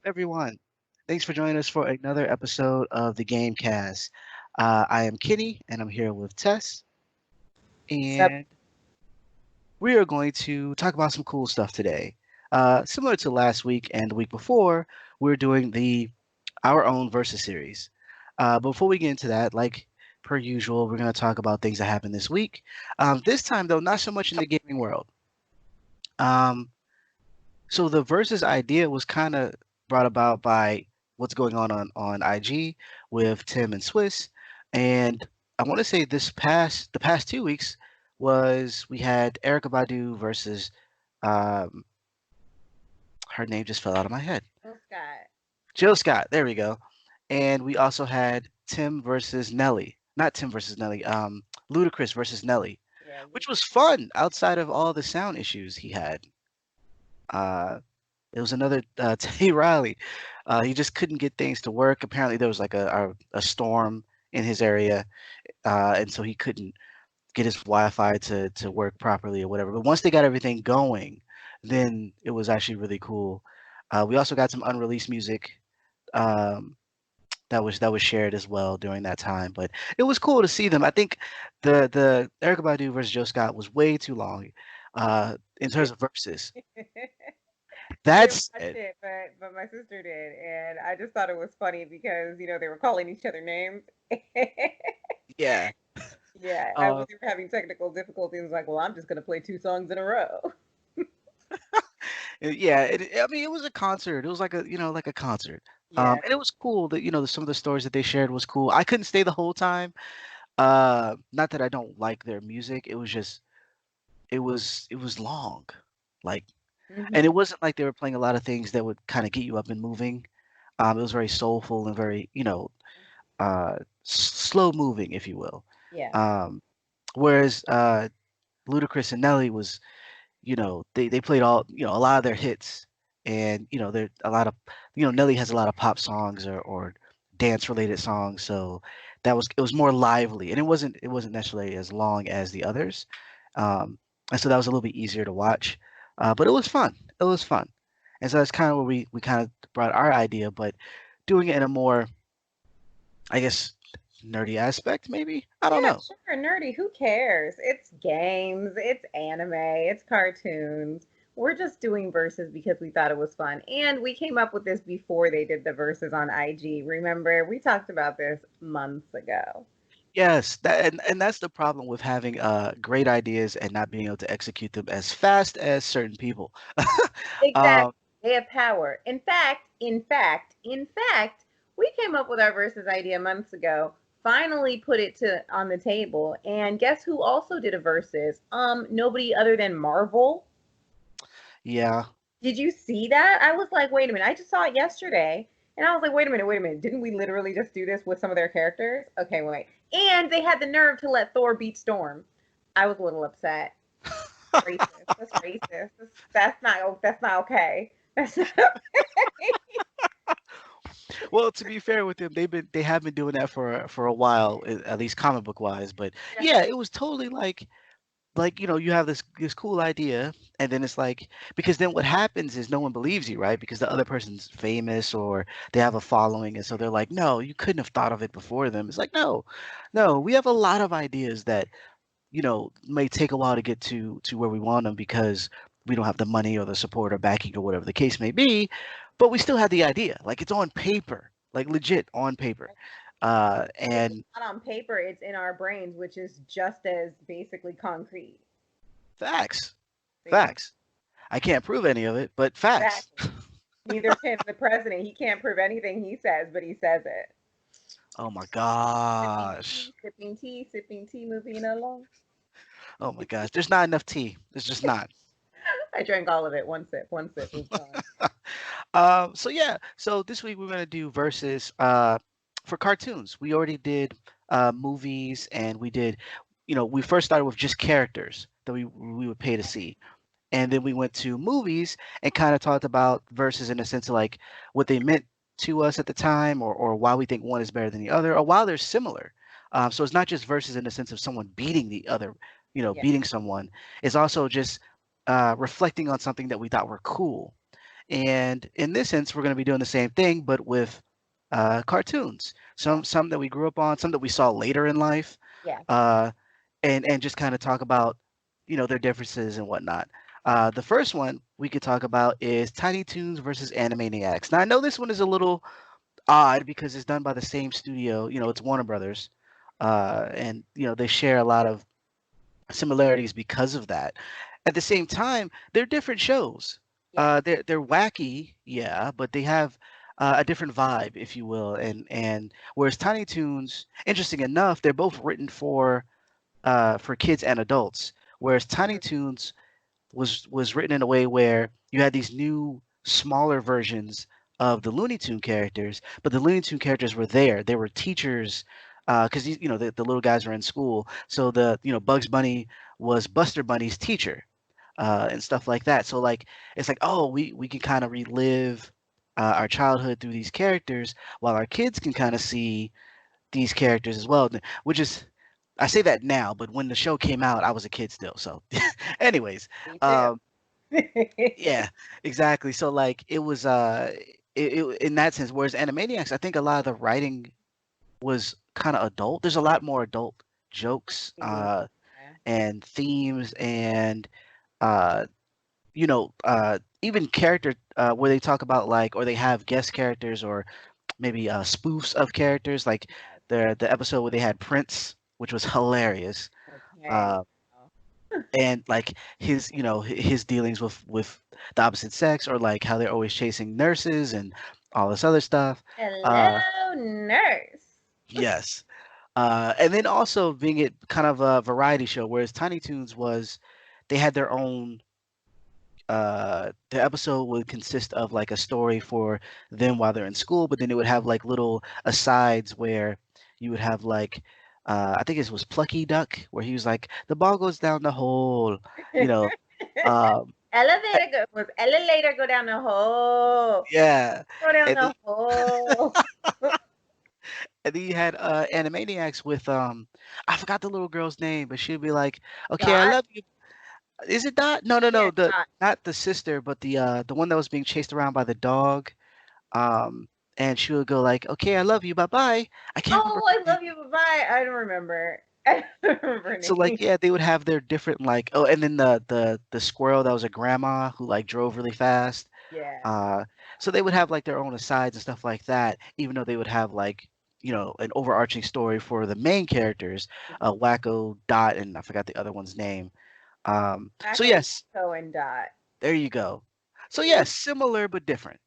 everyone? Thanks for joining us for another episode of the Gamecast. I am Kenny, and I'm here with Tess, Sup? and we are going to talk about some cool stuff today. Similar to last week and the week before, we're doing the our own versus series. Before we get into that, like per usual, we're going to talk about things that happened this week. This time, though, not so much in the gaming world. Um, So the versus idea was kind of brought about by what's going on IG with Tim and Swiss, and I want to say the past 2 weeks was we had Erica Badu versus um, her name just fell out of my head. Oh, Scott. Jill Scott. There we go. And we also had Tim versus Nelly. Not Tim versus Nelly. Ludacris versus Nelly, Yeah, which was fun outside of all the sound issues he had. Uh, It was another Teddy Riley. He just couldn't get things to work. Apparently, there was like a storm in his area, and so he couldn't get his Wi-Fi to work properly or whatever. But once they got everything going, then it was actually really cool. We also got some unreleased music um, that was shared as well during that time. But it was cool to see them. I think the Erykah Badu versus Joe Scott was way too long in terms of verses. I didn't That's watch it. it, but my sister did, and I just thought it was funny because they were calling each other names. Yeah. Yeah, I was Uh, they were having technical difficulties. I was like, well, I'm just gonna play two songs in a row. Yeah, I mean, it was a concert. It was like like a concert. Yeah. And it was cool that, some of the stories that they shared was cool. I couldn't stay the whole time. Not that I don't like their music. It was just, it was long. Like, and Hmm. it wasn't like they were playing a lot of things that would kind of get you up and moving. It was very soulful and very, slow moving, if you will. Yeah. Um, whereas Ludacris and Nelly was they played a lot of their hits, and there a lot of Nelly has a lot of pop songs or dance related songs, so it was more lively, and it wasn't necessarily as long as the others, um, and so that was a little bit easier to watch, but it was fun. It was fun, and so that's kind of where we kind of brought our idea, but doing it in a more, I guess, nerdy aspect, maybe. I don't Yeah, know. sure, nerdy. Who cares? It's games, it's anime, it's cartoons. We're just doing verses because we thought it was fun. And we came up with this before they did the verses on IG. Remember, we talked about this months ago. Yes, and that's the problem with having great ideas and not being able to execute them as fast as certain people. Exactly. um, They have power. In fact, we came up with our verses idea months ago, finally put it to on the table, and guess who also did a verses? Nobody other than Marvel. yeah, Did you see that? I was like, wait a minute. I just saw it yesterday. And I was like, wait a minute. Didn't we literally just do this with some of their characters? Okay, wait. And they had the nerve to let Thor beat Storm. I was a little upset. Racist. That's racist. That's not okay. That's not okay. well, to be fair with them, they have been doing that for a while, at least comic book wise. But Yeah. yeah, it was totally like you have this cool idea, and then it's like, because then what happens is no one believes you, right? Because the other person's famous or they have a following, and so they're like, no, you couldn't have thought of it before them. It's like, no, no, we have a lot of ideas that may take a while to get to where we want them because we don't have the money or the support or backing or whatever the case may be, but we still have the idea. Like, it's on paper, like legit on paper. It's And not on paper, it's in our brains, which is just as basically concrete. facts, See? facts. I can't prove any of it, but facts. Exactly. Neither can the president. He can't prove anything he says, but he says it. Oh my Sipping gosh. tea, sipping tea, sipping tea, moving along. Oh my gosh. There's not enough tea. There's just not. I drank all of it. One sip was gone. So yeah, so this week we're gonna do versus for cartoons. We already did movies, and we did, we first started with just characters that we would pay to see. And then we went to movies and kind of talked about verses in a sense of like what they meant to us at the time, or why we think one is better than the other, or while they're similar. So it's not just verses in the sense of someone beating the other, Yeah. beating someone. It's also just reflecting on something that we thought were cool. And in this sense, we're going to be doing the same thing, but with cartoons. Yeah. Some that we grew up on, some that we saw later in life, Yeah. uh, and just kind of talk about, their differences and whatnot. The first one we could talk about is Tiny Toons versus Animaniacs. Now I know this one is a little odd because it's done by the same studio. It's Warner Brothers, and they share a lot of similarities because of that. At the same time, they're different shows. Yeah. They're wacky, yeah, but they have a different vibe, if you will. And whereas Tiny Toons, interesting enough, they're both written for kids and adults. Whereas Tiny Mhm. Toons was written in a way where you had these new smaller versions of the Looney Tune characters, but the Looney Tune characters were there. They were teachers because the little guys were in school. So Bugs Bunny was Buster Bunny's teacher and stuff like that. So like it's like, oh, we can kind of relive our childhood through these characters, while our kids can kind of see these characters as well, which is, I say that now, but when the show came out, I was a kid still. So, anyways, Me too. um, yeah, exactly. So like it was in that sense. Whereas Animaniacs, I think a lot of the writing was kind of adult. There's a lot more adult jokes Mhm. Yeah. and themes and uh, even character where they talk about like, or they have guest characters or maybe spoofs of characters, like Yes. the episode where they had Prince, which was hilarious. Okay. Uh, and like his dealings with the opposite sex, or like how they're always chasing nurses and all this other stuff. Uh, Hello, nurse. yes. And then also being it kind of a variety show, whereas Tiny Toons was, they had their own the episode would consist of like a story for them while they're in school, but then it would have like little asides where you would have like I think it was Plucky Duck, where he was like, the ball goes down the hole, you know. Um, Elevator go was elevator go down the hole. yeah, Go down and then, the hole. and then you had Animaniacs with I forgot the little girl's name, but she'd be like, okay, I Dot. love you. Is it Dot? No, no, Yeah, no, the dot. not the sister, but the one that was being chased around by the dog. Um, and she would go like, "Okay, I love you, bye bye." I can't remember Oh, her I name. love you. Bye bye. I don't remember. I don't remember her So like, name. yeah, they would have their different like, oh, and then the squirrel that was a grandma who like drove really fast. Yeah. Uh, so they would have like their own asides and stuff like that, even though they would have like an overarching story for the main characters, Wacko, Dot, and I forgot the other one's name. So Wacko, yes, Wacko, and Dot. there you go. So yes, similar but different.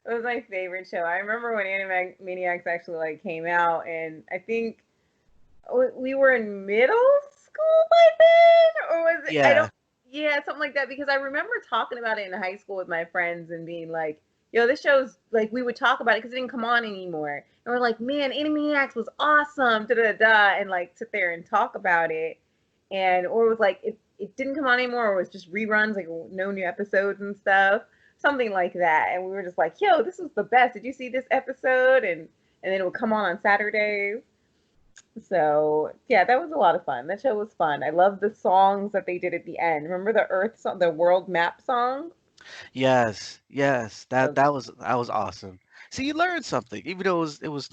It was my favorite show. I remember when Animaniacs actually like came out, and I think we were in middle school by then, or was it? I Yeah, don't. Yeah, something like that. Because I remember talking about it in high school with my friends and being like, "Yo, this show's like." We would talk about it because it didn't come on anymore, and we're like, "Man, Animaniacs was awesome!" Da da da, and like sit there and talk about it, and or it was like it didn't come on anymore, or it was just reruns, like no new episodes and stuff, something like that. And we were just like, "Yo, this was the best! Did you see this episode?" And then it would come on Saturdays. So yeah, that was a lot of fun. That show was fun. I love the songs that they did at the end. Remember the Earth song, the World Map song? yes, yes. That Those that was awesome. See, you learned something, even though it was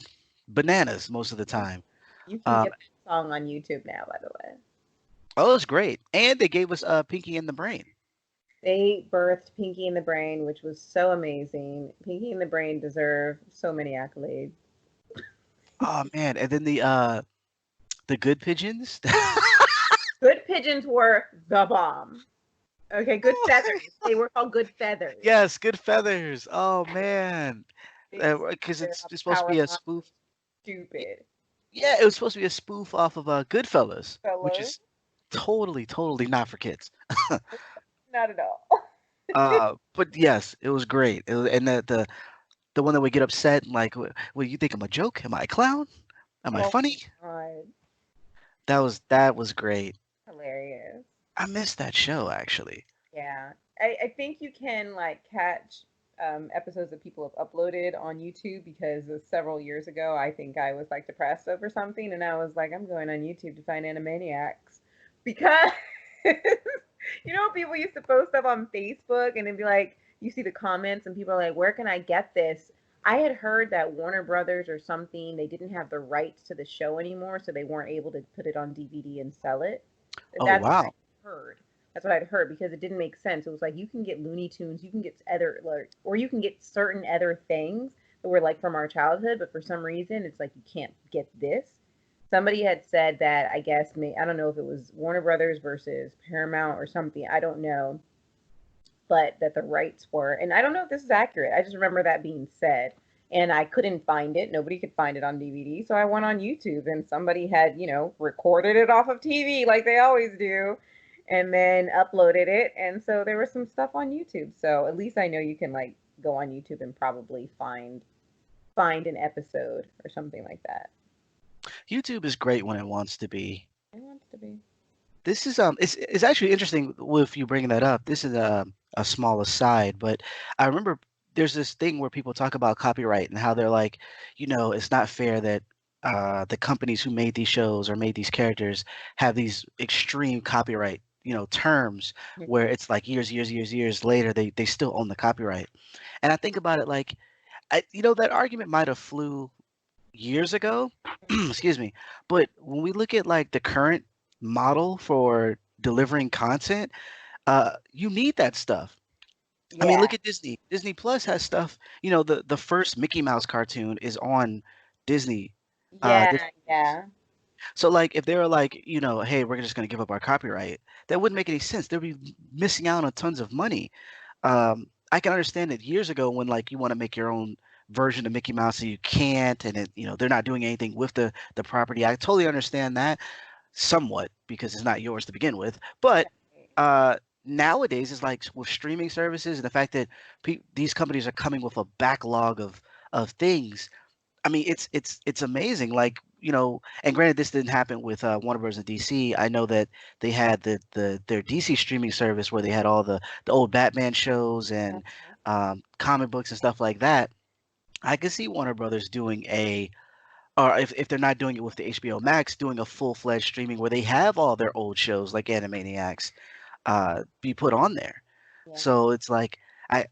bananas most of the are- time. you can Um, get that song on YouTube now, by the way. oh, it was great, and they gave us Pinky and the Brain. They birthed Pinky and the Brain, which was so amazing. Pinky and the Brain deserve so many accolades. Oh man, and then the Good Pigeons. Good pigeons were the bomb. Okay, good feathers. They were called good feathers. Yes, Good Feathers. Oh man, They just because they're it's supposed to power be a line spoof. stupid. Yeah, it was supposed to be a spoof off of Goodfellas, which Fellows. is totally not for kids. Not at all. But yes, it was great. And the one that would get upset and like, what you think I'm a joke? Am I a clown? Am I Oh funny? my god. That was great. Hilarious. I missed that show actually. Yeah. I think you can like catch episodes that people have uploaded on YouTube because several years ago I think I was like depressed over something and I was like, I'm going on YouTube to find Animaniacs because you know people used to post stuff on Facebook and then be like, you see the comments and people are like, "Where can I get this?" I had heard that Warner Brothers or something, they didn't have the rights to the show anymore, so they weren't able to put it on DVD and sell it. Oh That's what I wow. heard. That's what I'd heard because it didn't make sense. It was like you can get Looney Tunes, you can get other like, or you can get certain other things that were like from our childhood, but for some reason it's like you can't get this. Somebody had said that I guess I don't know if it was Warner Brothers versus Paramount or something. I don't know, but that the rights were, and I don't know if this is accurate. I just remember that being said, and I couldn't find it. Nobody could find it on DVD, so I went on YouTube, and somebody had, recorded it off of TV like they always do, and then uploaded it, and so there was some stuff on YouTube. So at least I know you can like go on YouTube and probably find an episode or something like that. YouTube is great when it wants to be. It wants to be. This is it's actually interesting with you bringing that up. This is a small aside, but I remember there's this thing where people talk about copyright and how they're like, it's not fair that the companies who made these shows or made these characters have these extreme copyright, terms where Mhm. it's like years later they still own the copyright. And I think about it like, that argument might have flew years ago, excuse me, but when we look at like the current model for delivering content, you need that stuff. I mean, Yeah, look at Disney. Disney Plus has stuff. The first Mickey Mouse cartoon is on Disney. yeah, This, yeah. so like if they were like, hey, we're just gonna give up our copyright, that wouldn't make any sense. They'd be missing out on tons of money. I can understand it years ago when like you want to make your own version of Mickey Mouse and you can't, and they're not doing anything with the property. I totally understand that somewhat because it's not yours to begin with. But uh, nowadays, it's like with streaming services and the fact that these companies are coming with a backlog of things. I mean, it's amazing. Like and granted, this didn't happen with Warner Bros. And DC. I know that they had their DC streaming service where they had all the old Batman shows and comic books and stuff like that. I could see Warner Brothers doing or if they're not doing it with the HBO Max, doing a full-fledged streaming where they have all their old shows like Animaniacs be put on there. Yeah. So it's like I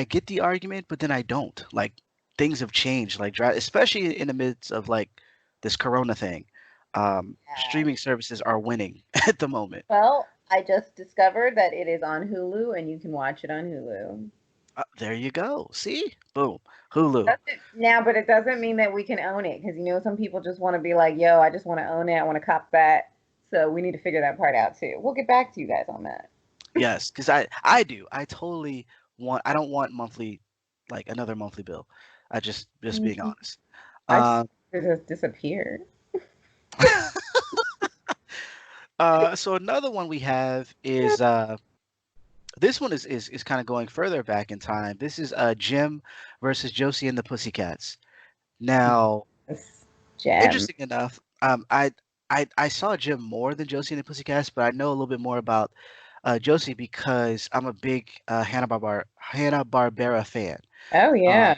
get the argument, but then I don't. Like things have changed, like especially in the midst of like this Corona thing. Yeah. Streaming services are winning at the moment. Well, I just discovered that it is on Hulu and you can watch it on Hulu. There you go. See, boom, Hulu. Now, but it doesn't mean that we can own it because some people just want to be like, yo, I just want to own it. I want to cop that. So we need to figure that part out too. We'll get back to you guys on that. Yes, because I do. I totally want. I don't want monthly, like another monthly bill. I just being Mhm. honest. I just Uh, it just disappeared. so another one we have is this one is kind of going further back in time. This is Jim versus Josie and the Pussycats. Now, Yes. Gem. interesting enough, I saw Jim more than Josie and the Pussycats, but I know a little bit more about Josie because I'm a big Hanna-Barbera fan. Oh Um, yeah.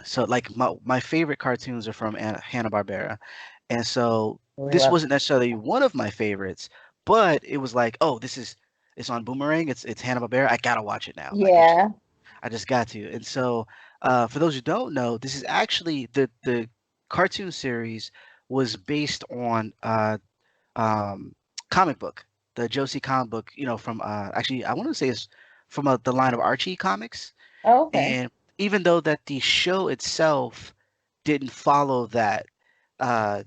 so like my favorite cartoons are from Hanna-Barbera, and so We this love. wasn't necessarily one of my favorites, but it was like, oh, it's on Boomerang. It's Hanna-Barbera. I gotta watch it now. Like Yeah. I just got to. And so for those who don't know, this is actually the cartoon series was based on um, comic book, the Josie comic book. From actually I want to say it's from the line of Archie comics. Oh, okay. And even though that the show itself didn't follow that, uh,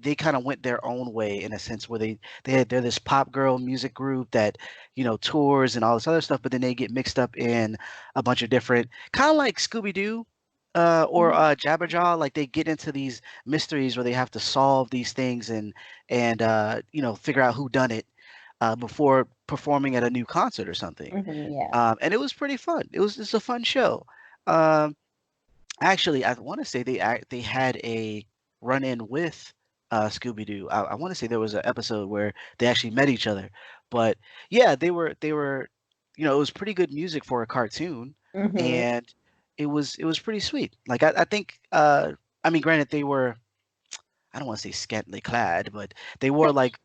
they kind of went their own way in a sense where they're this pop girl music group that tours and all this other stuff, but then they get mixed up in a bunch of different kind of like Scooby Doo. Or Mhm. Jabberjaw, like they get into these mysteries where they have to solve these things and figure out who done it before performing at a new concert or something. Yeah. And it was pretty fun. It's a fun show. Um, Actually, I want to say they had a run-in with Scooby Doo. I want to say there was an episode where they actually met each other. But yeah, they were, it was pretty good music for a cartoon, Mhm. and it was pretty sweet. Like I think I mean, granted they were. I don't want to say scantily clad, but they wore like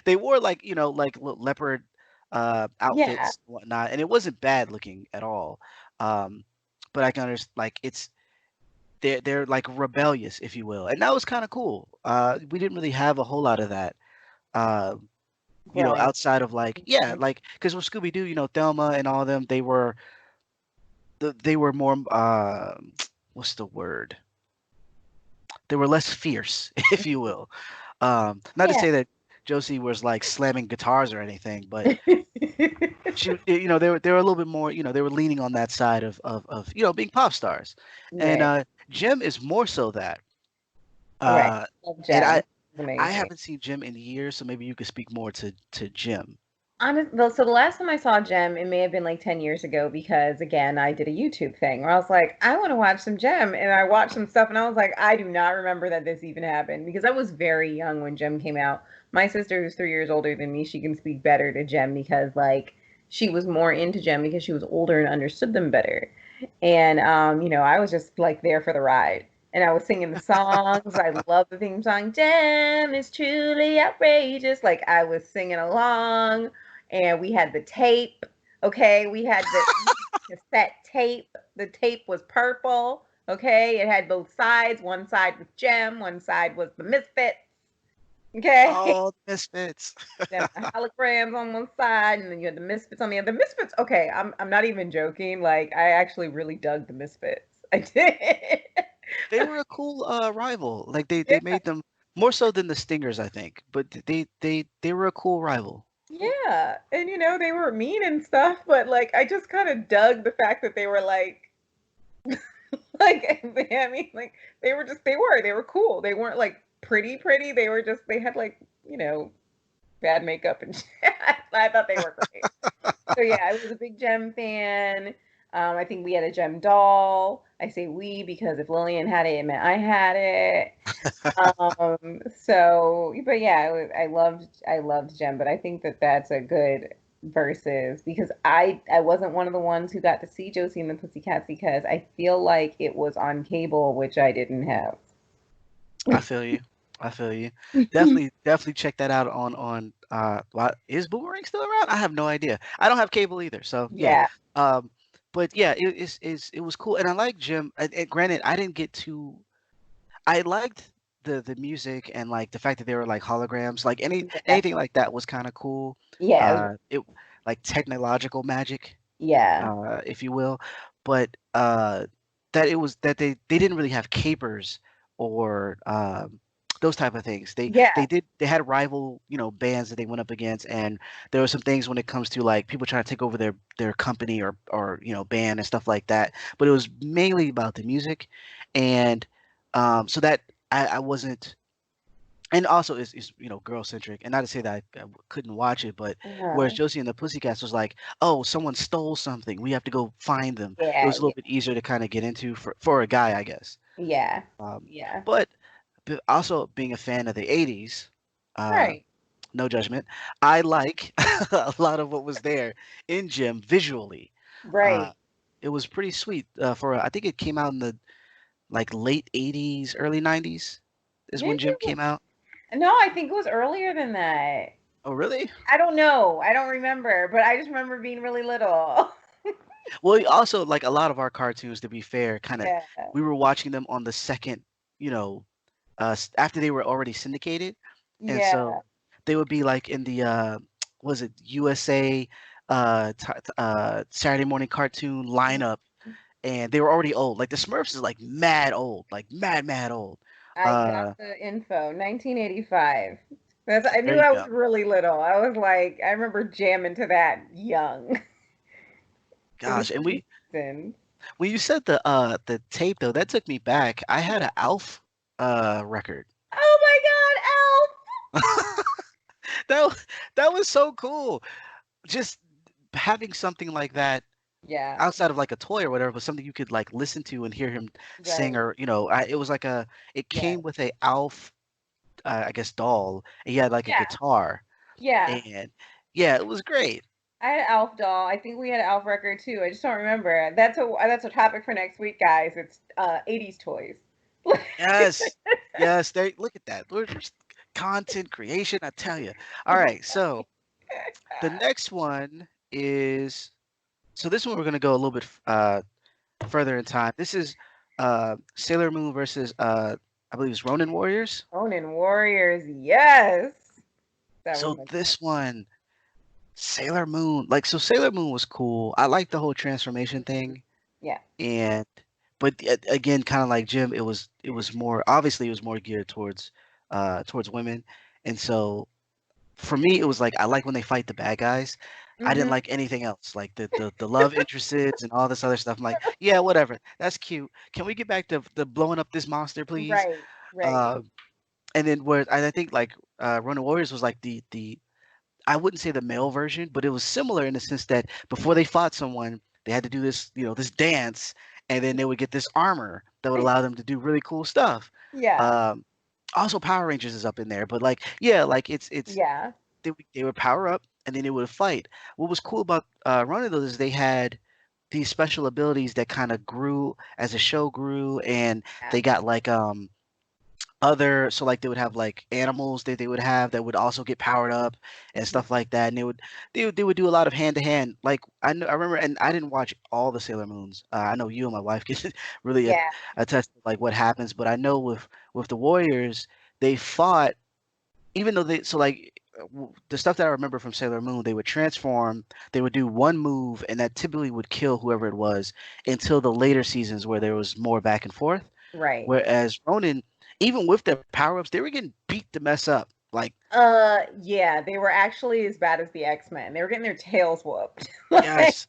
they wore like like leopard Yeah. outfits, whatnot, and it wasn't bad looking at all. Um, but I can understand, like they're like rebellious, if you will, and that was kind of cool. We didn't really have a whole lot of that. Uh, Growing up. outside of like, yeah, like because with Scooby Doo, Thelma and all of them, they were more what's the word? They were less fierce, if you will. Not to Yeah. say that Josie was like slamming guitars or anything, but they were a little bit more, they were leaning on that side of being pop stars, and Right. Jim is more so that. Right. Uh, Love and Gem. It's I amazing. haven't seen Jim in years, so maybe you could speak more to Jim. So the last time I saw Gem, it may have been like 10 years ago because again, I did a YouTube thing where I was like, I want to watch some Gem. And I watched some stuff and I was like, I do not remember that this even happened because I was very young when Gem came out. My sister, who's 3 years older than me, she can speak better to Gem because like she was more into Gem because she was older and understood them better. And I was just like there for the ride. And I was singing the songs. I love the theme song. Gem is truly outrageous. Like I was singing along and we had the tape. Okay, we had the cassette tape. The tape was purple. Okay, it had both sides. One side was Gem, one side was the Misfits. Okay, Oh, the Misfits. then the holograms on one side, and then you had the Misfits on the other. The Misfits. Okay, I'm not even joking. Like I actually really dug the Misfits. I did. They were a cool rival. Like they made them more so than the Stingers, I think. But they were a cool rival. Yeah, and they were mean and stuff, but like I just kind of dug the fact that they were like I mean like they were cool. They weren't like pretty. They were just they had like bad makeup and shit. I thought they were great. So yeah, I was a big Gem fan. I think we had a Gem doll. I say we because if Lillian had it, it meant I had it. But yeah, I loved Gem, but I think that that's a good versus because I wasn't one of the ones who got to see Josie and the Pussycats because I feel like it was on cable, which I didn't have. I feel you. I feel you. Definitely check that out is Boomerang still around? I have no idea. I don't have cable either, so yeah. Yeah, Um, but yeah, it was cool, and I like Jim. And granted, I didn't get to. I liked the music and like the fact that they were like holograms, like yeah, anything like that was kind of cool. yeah, It like technological magic, yeah, if you will, but that it was that they didn't really have capers or those type of things. yeah, They had rival bands that they went up against, and there were some things when it comes to like people trying to take over their company or band and stuff like that. But it was mainly about the music, and so that I wasn't, and also is girl centric, and not to say that I couldn't watch it, but whereas uh-huh. Josie and the Pussycats was like, oh, someone stole something, we have to go find them. It Yeah, was a little bit easier to kind of get into for a guy, I guess. yeah, um, yeah. but also being a fan of the 80s, uh, Right, no judgment, I like a lot of what was there in Jim visually. uh, right. it was pretty sweet. I think it came out in the like late 80s, early 90s is Maybe when Jim it was, came out. no, I think it was earlier than that. Oh, really? I don't know. I don't remember, but I just remember being really little. Well, also like a lot of our cartoons, to be fair, kind of Yeah. we were watching them on the second, you know, after they were already syndicated, and Yeah. so they would be like in the was it USA Saturday morning cartoon lineup, and they were already old. Like the Smurfs is like mad old, like mad old. I got Uh, the info. 1985. I there knew you I go. was really little. I was like, I remember jamming to that young. It was Gosh, and the Simpsons. when you said the tape though, that took me back. I had an Alf record. Oh my God, That that was so cool. Just having something like that Elf! Yeah. outside of like a toy or whatever, but something you could like listen to and hear him sing, Right. or it was like it Yeah. came with a Alf, I guess doll, and he had like a Yeah. guitar, Yeah. and yeah, it was great. I had an Alf doll. I think we had an Alf record too. I just don't remember. That's a topic for next week, guys. It's 80s toys. Yes, yes. They look at that. Content creation, I tell you. All right, so. The next one is so this one we're gonna go a little bit further in time. This is Sailor Moon versus I believe it's Ronin Warriors. Ronin Warriors, yes. That was So my this one, Sailor Moon, like so Sailor Moon was cool. I like the whole transformation Mhm. thing, Yeah. and but again, kind of like Jim, it was more obviously it was more geared towards women, and so for me, it was like I like when they fight the bad guys. I didn't Hmm. like anything else, like the love interests and all this other stuff. I'm like, yeah, whatever, that's cute. Can we get back to the blowing up this monster, please? Right, right. Uh, and then where I think like Ronin Warriors was like the I wouldn't say the male version, but it was similar in the sense that before they fought someone, they had to do this, this dance, and then they would get this armor that would allow them to do really cool stuff. Yeah, Um, Also, Power Rangers is up in there, but like, yeah, like it's yeah, they would power up and then they would fight. What was cool about Ronin though is they had these special abilities that kind of grew as the show grew, and yeah. they got like other so like they would have like animals that they would have that would also get powered up and Mhm. stuff like that, and they would do a lot of hand to hand. Like I remember, and I didn't watch all the Sailor Moons. I know you and my wife can really Yeah, attest to like what happens, but I know with the Warriors they fought even though they so like the stuff that I remember from Sailor Moon, they would transform, they would do one move, and that typically would kill whoever it was until the later seasons where there was more back and forth. right. Whereas Ronin, even with their power ups, they were getting beat the mess up. Like, Yeah, they were actually as bad as the X-Men. They were getting their tails whooped. Like, yes,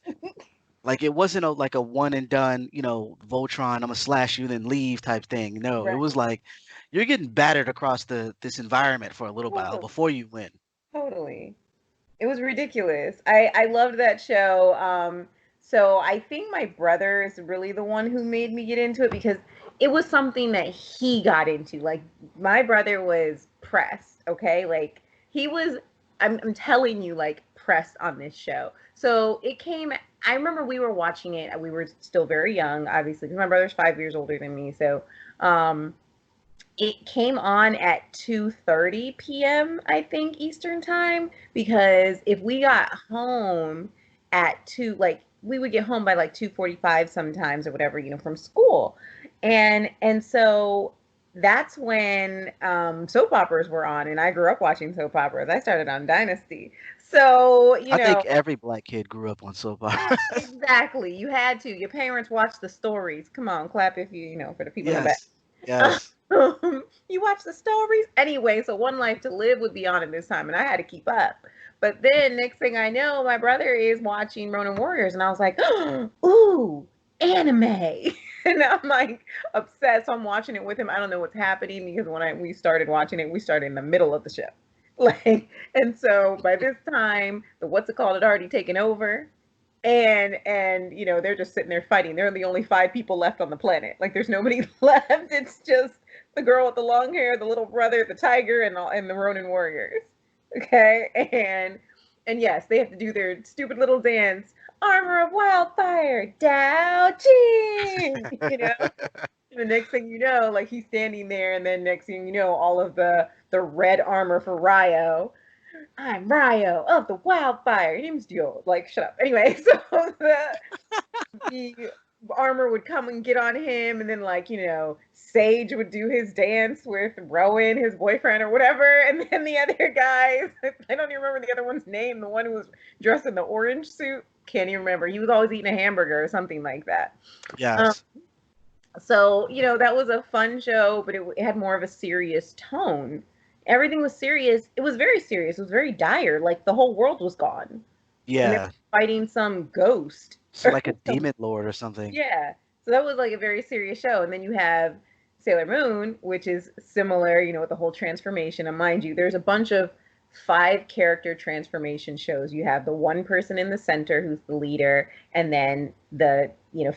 like it wasn't like a one and done, Voltron, I'm gonna slash you then leave type thing. No, it right. was like you're getting battered across the this environment for a little while Totally, before you win. totally. It was ridiculous. I loved that show. So I think my brother is really the one who made me get into it because it was something that he got into. Like my brother was pressed, okay? Like he was I'm telling you like pressed on this show. So it came I remember we were watching it. We were still very young, obviously, because my brother's 5 years older than me. So um it came on at 2:30 p.m. I think Eastern time because if we got home at 2 like we would get home by like 2:45 sometimes or whatever, from school. And so that's when soap operas were on and I grew up watching soap operas. I started on Dynasty. So, I think every black kid grew up on soap operas. exactly. You had to. Your parents watched the stories. Come on, clap if for the people in the back. Yes, yes. You watch the stories anyway. So One Life to Live would be on at this time, and I had to keep up. But then next thing I know, my brother is watching Ronin Warriors, and I was like, "Ooh, anime!" And I'm like obsessed. So I'm watching it with him. I don't know what's happening because when we started watching it, we started in the middle of the show, like. And so by this time, the what's it called had already taken over, and they're just sitting there fighting. They're the only five people left on the planet. Like there's nobody left. It's just the girl with the long hair, the little brother, the tiger, and the Ronin Warriors. Okay, and yes, they have to do their stupid little dance. Armor of Wildfire, Dao Jing. The next thing you know, like he's standing there, and then next thing you know, all of the red armor for Ryo. I'm Ryo of the Wildfire. Your name's Dio. Like, shut up. Anyway, so the armor would come and get on him, and then Sage would do his dance with Rowan, his boyfriend, or whatever, and then the other guys. I don't even remember the other one's name. The one who was dressed in the orange suit. Can't even remember. He was always eating a hamburger or something like that. Um, Yes. so, that was a fun show, but it had more of a serious tone. Everything was serious. It was very serious. It was very dire. Like the whole world was gone. And they're Yeah. fighting some ghost. So Or like a some, demon lord or something. yeah. So that was like a very serious show. And then you have Sailor Moon, which is similar, with the whole transformation. And mind you, there's a bunch of 5 character transformation shows. You have the one person in the center who's the leader, and then the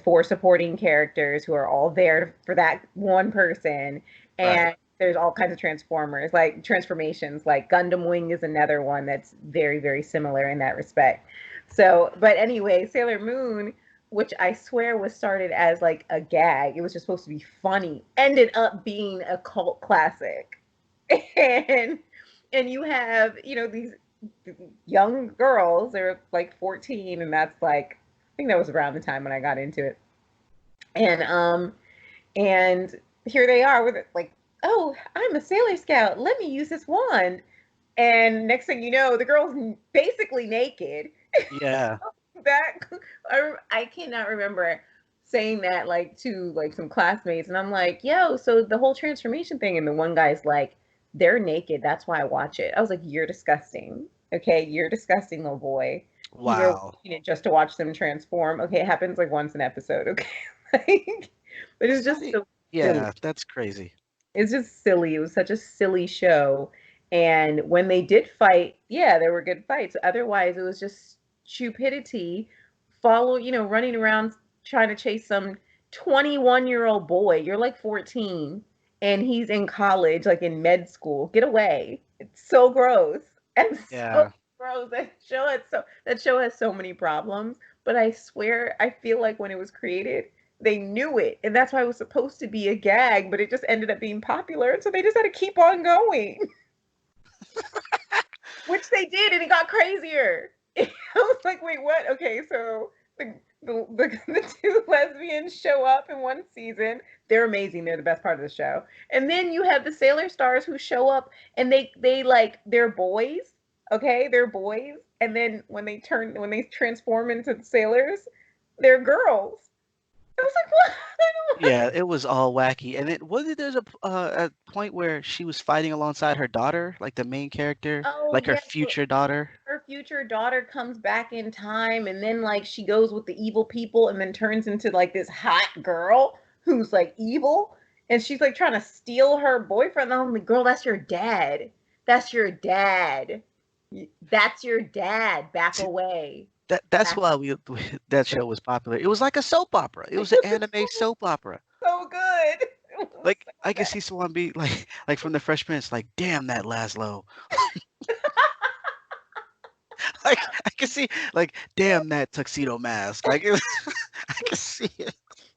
4 supporting characters who are all there for that one person. Right. And there's all kinds of transformations. Like Gundam Wing is another one that's very, very similar in that respect. So, but anyway, Sailor Moon, which I swear was started as like a gag, it was just supposed to be funny, ended up being a cult classic. And and you have these young girls. They were like 14, and that's like I think that was around the time when I got into it. And and here they are with it, like, oh, I'm a Sailor Scout. Let me use this wand. And next thing you know, the girl's basically naked. Yeah. That I cannot remember saying that like to like some classmates, and I'm like, yo, so the whole transformation thing, and the one guy's like, they're naked. That's why I watch it. I was like, you're disgusting. Okay, you're disgusting, little boy. You are Wow. watching it just to watch them transform. Okay, it happens like once an episode. Okay, like, but it's It's not just e so silly. Yeah, that's crazy. It's just silly. It was such a silly show. And when they did fight, yeah, there were good fights. Otherwise, it was just stupidity. Running around trying to chase some 21-year-old boy. You're like 14 and he's in college, like in med school. Get away. It's so gross. And so Yeah. gross. That show has so many problems, but I swear I feel like when it was created, they knew it, and that's why it was supposed to be a gag, but it just ended up being popular, and so they just had to keep on going, which they did, and it got crazier. I was like, wait, what? Okay, so the two lesbians show up in one season. They're amazing. They're the best part of the show. And then you have the Sailor Stars who show up, and they like they're boys. Okay, they're boys, and then when they transform into the sailors, they're girls. I was like, what? Yeah, it was all wacky, and it wasn't there's a point where she was fighting alongside her daughter, like the main character, Oh like her yeah, future daughter? her future daughter comes back in time, and then like she goes with the evil people and then turns into like this hot girl who's like evil, and she's like trying to steal her boyfriend. I'm like, girl, that's your dad. That's your dad. That's your dad. Back See, away. that's Back. why that show was popular. It was like a soap opera. It was an anime soap opera. So good. It was Like so I could bad. see someone be like from the Fresh Prince, like, damn that Laszlo. Like I could see like, damn that tuxedo mask. Like I could see it.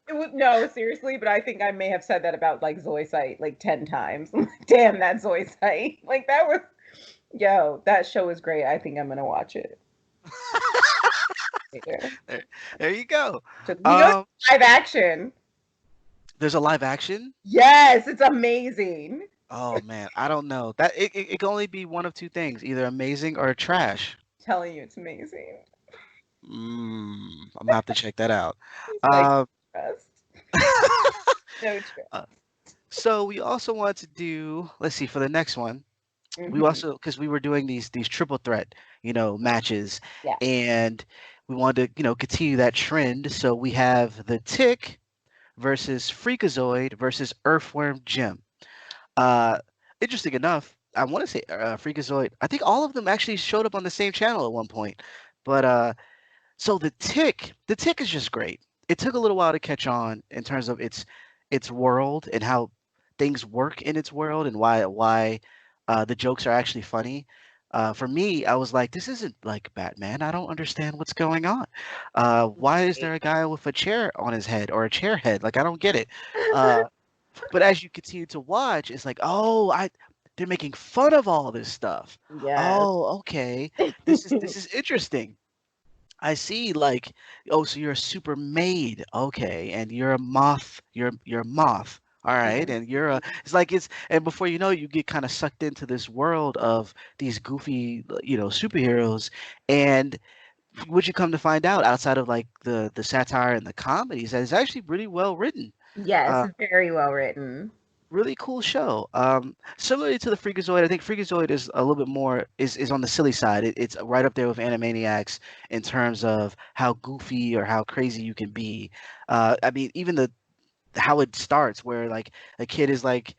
It was no, seriously, but I think I may have said that about like Zoe Site like 10 times. Damn that Zoe Site. Like that was yo, that show is great. I think I'm gonna watch it later. There, there you go. So you know it's Um, live action. there's a live action. Yes, it's amazing. Oh man, I don't know. It can only be one of two things, either amazing or trash. I'm telling you, it's amazing. I'm gonna have to check that out. It's like Um, trust. No trust. uh, so we also want to do. Let's see for the next one. We Hmm. also because we were doing these triple threat, matches, Yeah. and we wanted to continue that trend. So we have the Tick versus Freakazoid versus Earthworm Jim. Uh, Interesting enough, I want to say Freakazoid. I think all of them actually showed up on the same channel at one point. But so the Tick is just great. It took a little while to catch on in terms of its world and how things work in its world and why the jokes are actually funny. For me, I was like, this isn't like Batman. I don't understand what's going on. Why is there a guy with a chair on his head or a chair head? Like I don't get it. Uh, but as you continue to watch, it's like, oh, I they're making fun of all this stuff. Yes. Oh, okay. This is interesting. I see, like, oh, so you're a super maid, okay, and you're a moth, you're a moth, all right, Mhm. and you're a, it's like and before you know, it, you get kind of sucked into this world of these goofy, superheroes, and what you come to find out, outside of like the satire and the comedies, that it's actually really well written. Yes, Uh, it's very well written. Really cool show. Similarly to the Freakazoid, I think Freakazoid is a little bit more is on the silly side. It's right up there with Animaniacs in terms of how goofy or how crazy you can be. I mean, even the how it starts, where like a kid is like,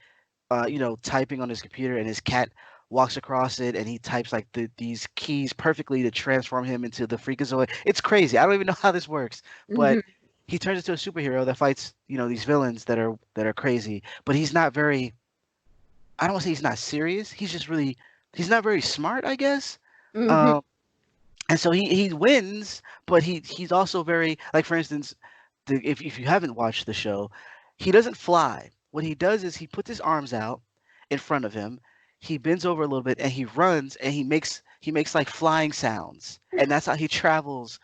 typing on his computer and his cat walks across it and he types like these keys perfectly to transform him into the Freakazoid. It's crazy. I don't even know how this works, but Mhm. he turns into a superhero that fights, these villains that are crazy. But he's not very. I don't want to say he's not serious. He's just really. He's not very smart, I guess. Mhm. Um, and so he wins, but he's also very like, for instance, if you haven't watched the show, he doesn't fly. What he does is he puts his arms out in front of him, he bends over a little bit, and he runs, and he makes like flying sounds, and that's how he travels,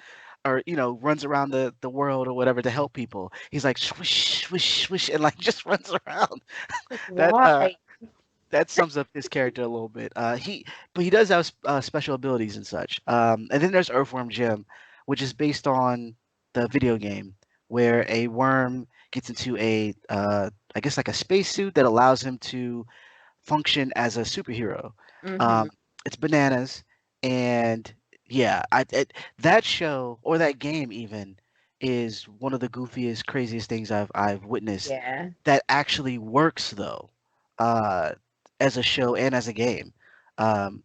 or runs around the world or whatever to help people. He's like swish swish swish and like just runs around. Like, That why? that sums up his character a little bit. But he does have special abilities and such. And then there's Earthworm Jim, which is based on the video game where a worm gets into I guess like a spacesuit that allows him to function as a superhero. Mm-hmm. Um, it's bananas, and yeah, that show or that game even is one of the goofiest, craziest things I've witnessed Yeah. that actually works though, uh, as a show and as a game. Um,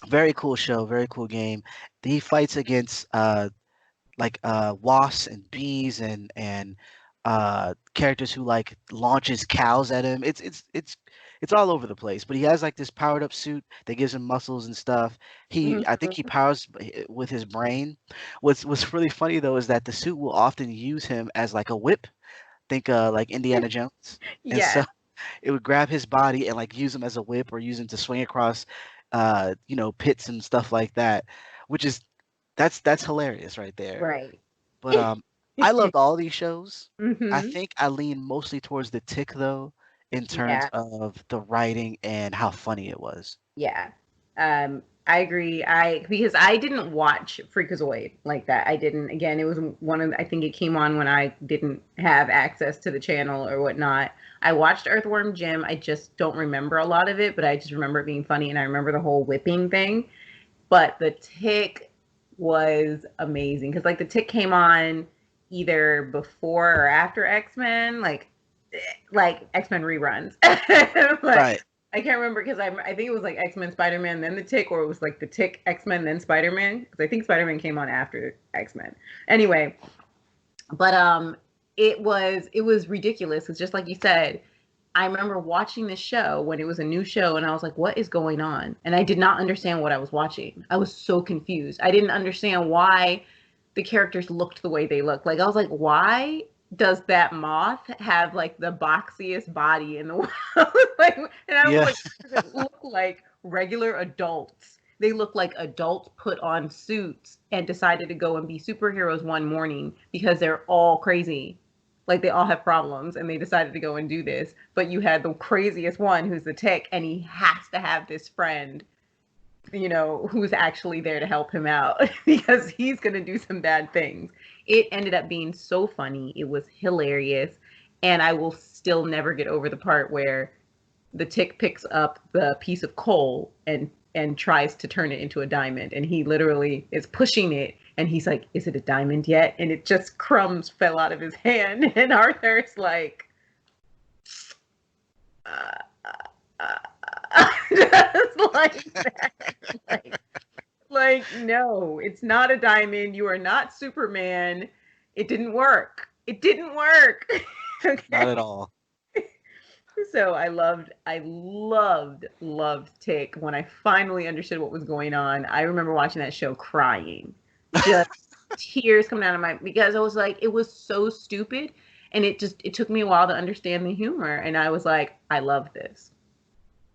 very cool show, very cool game. He fights against like wasps and bees and characters who like launches cows at him. It's all over the place. But he has like this powered up suit that gives him muscles and stuff. I think he Mm-hmm. powers with his brain. What's really funny though is that the suit will often use him as like a whip. Think like Indiana Jones. And so Yes. it would grab his body and like use him as a whip or use him to swing across pits and stuff like that, which is that's hilarious right there. Right. But I loved all these shows. I Mm-hmm. think I lean mostly towards the Tick though, in terms Yeah. of the writing and how funny it was. Yeah. I agree. I because I didn't watch Freakazoid like that. I didn't. Again, it was one of. I think it came on when I didn't have access to the channel or whatnot. I watched Earthworm Jim. I just don't remember a lot of it, but I just remember it being funny, and I remember the whole whipping thing. But the Tick was amazing because like the Tick came on either before or after X-Men, like X-Men reruns. Like Right. I can't remember because I think it was like X-Men, Spider-Man, then the Tick, or it was like the Tick, X-Men, then Spider-Man because I think Spider-Man came on after X-Men. Anyway, but it was ridiculous. It's just like you said. I remember watching this show when it was a new show, and I was like, what is going on? And I did not understand what I was watching. I was so confused. I didn't understand why the characters looked the way they looked. Like, I was like, why does that moth have like the boxiest body in the world? Like, and I was Yeah. like, does it look like regular adults? They look like adults put on suits and decided to go and be superheroes one morning because they're all crazy, like they all have problems and they decided to go and do this. But you had the craziest one who's the Tick, and he has to have this friend, who's actually there to help him out because he's going to do some bad things. It ended up being so funny. It was hilarious. And I will still never get over the part where the Tick picks up the piece of coal and tries to turn it into a diamond, and he literally is pushing it, and he's like, is it a diamond yet? And it just crumbs fell out of his hand, and Arthur's like, uh, just like that. Like, no, it's not a diamond. You are not Superman. It didn't work. It didn't work. Not at Okay. all. So loved Tick. When I finally understood what was going on, I remember watching that show crying, just tears coming out of my, because I was like, it was so stupid, and it took me a while to understand the humor, and I was like, I love this.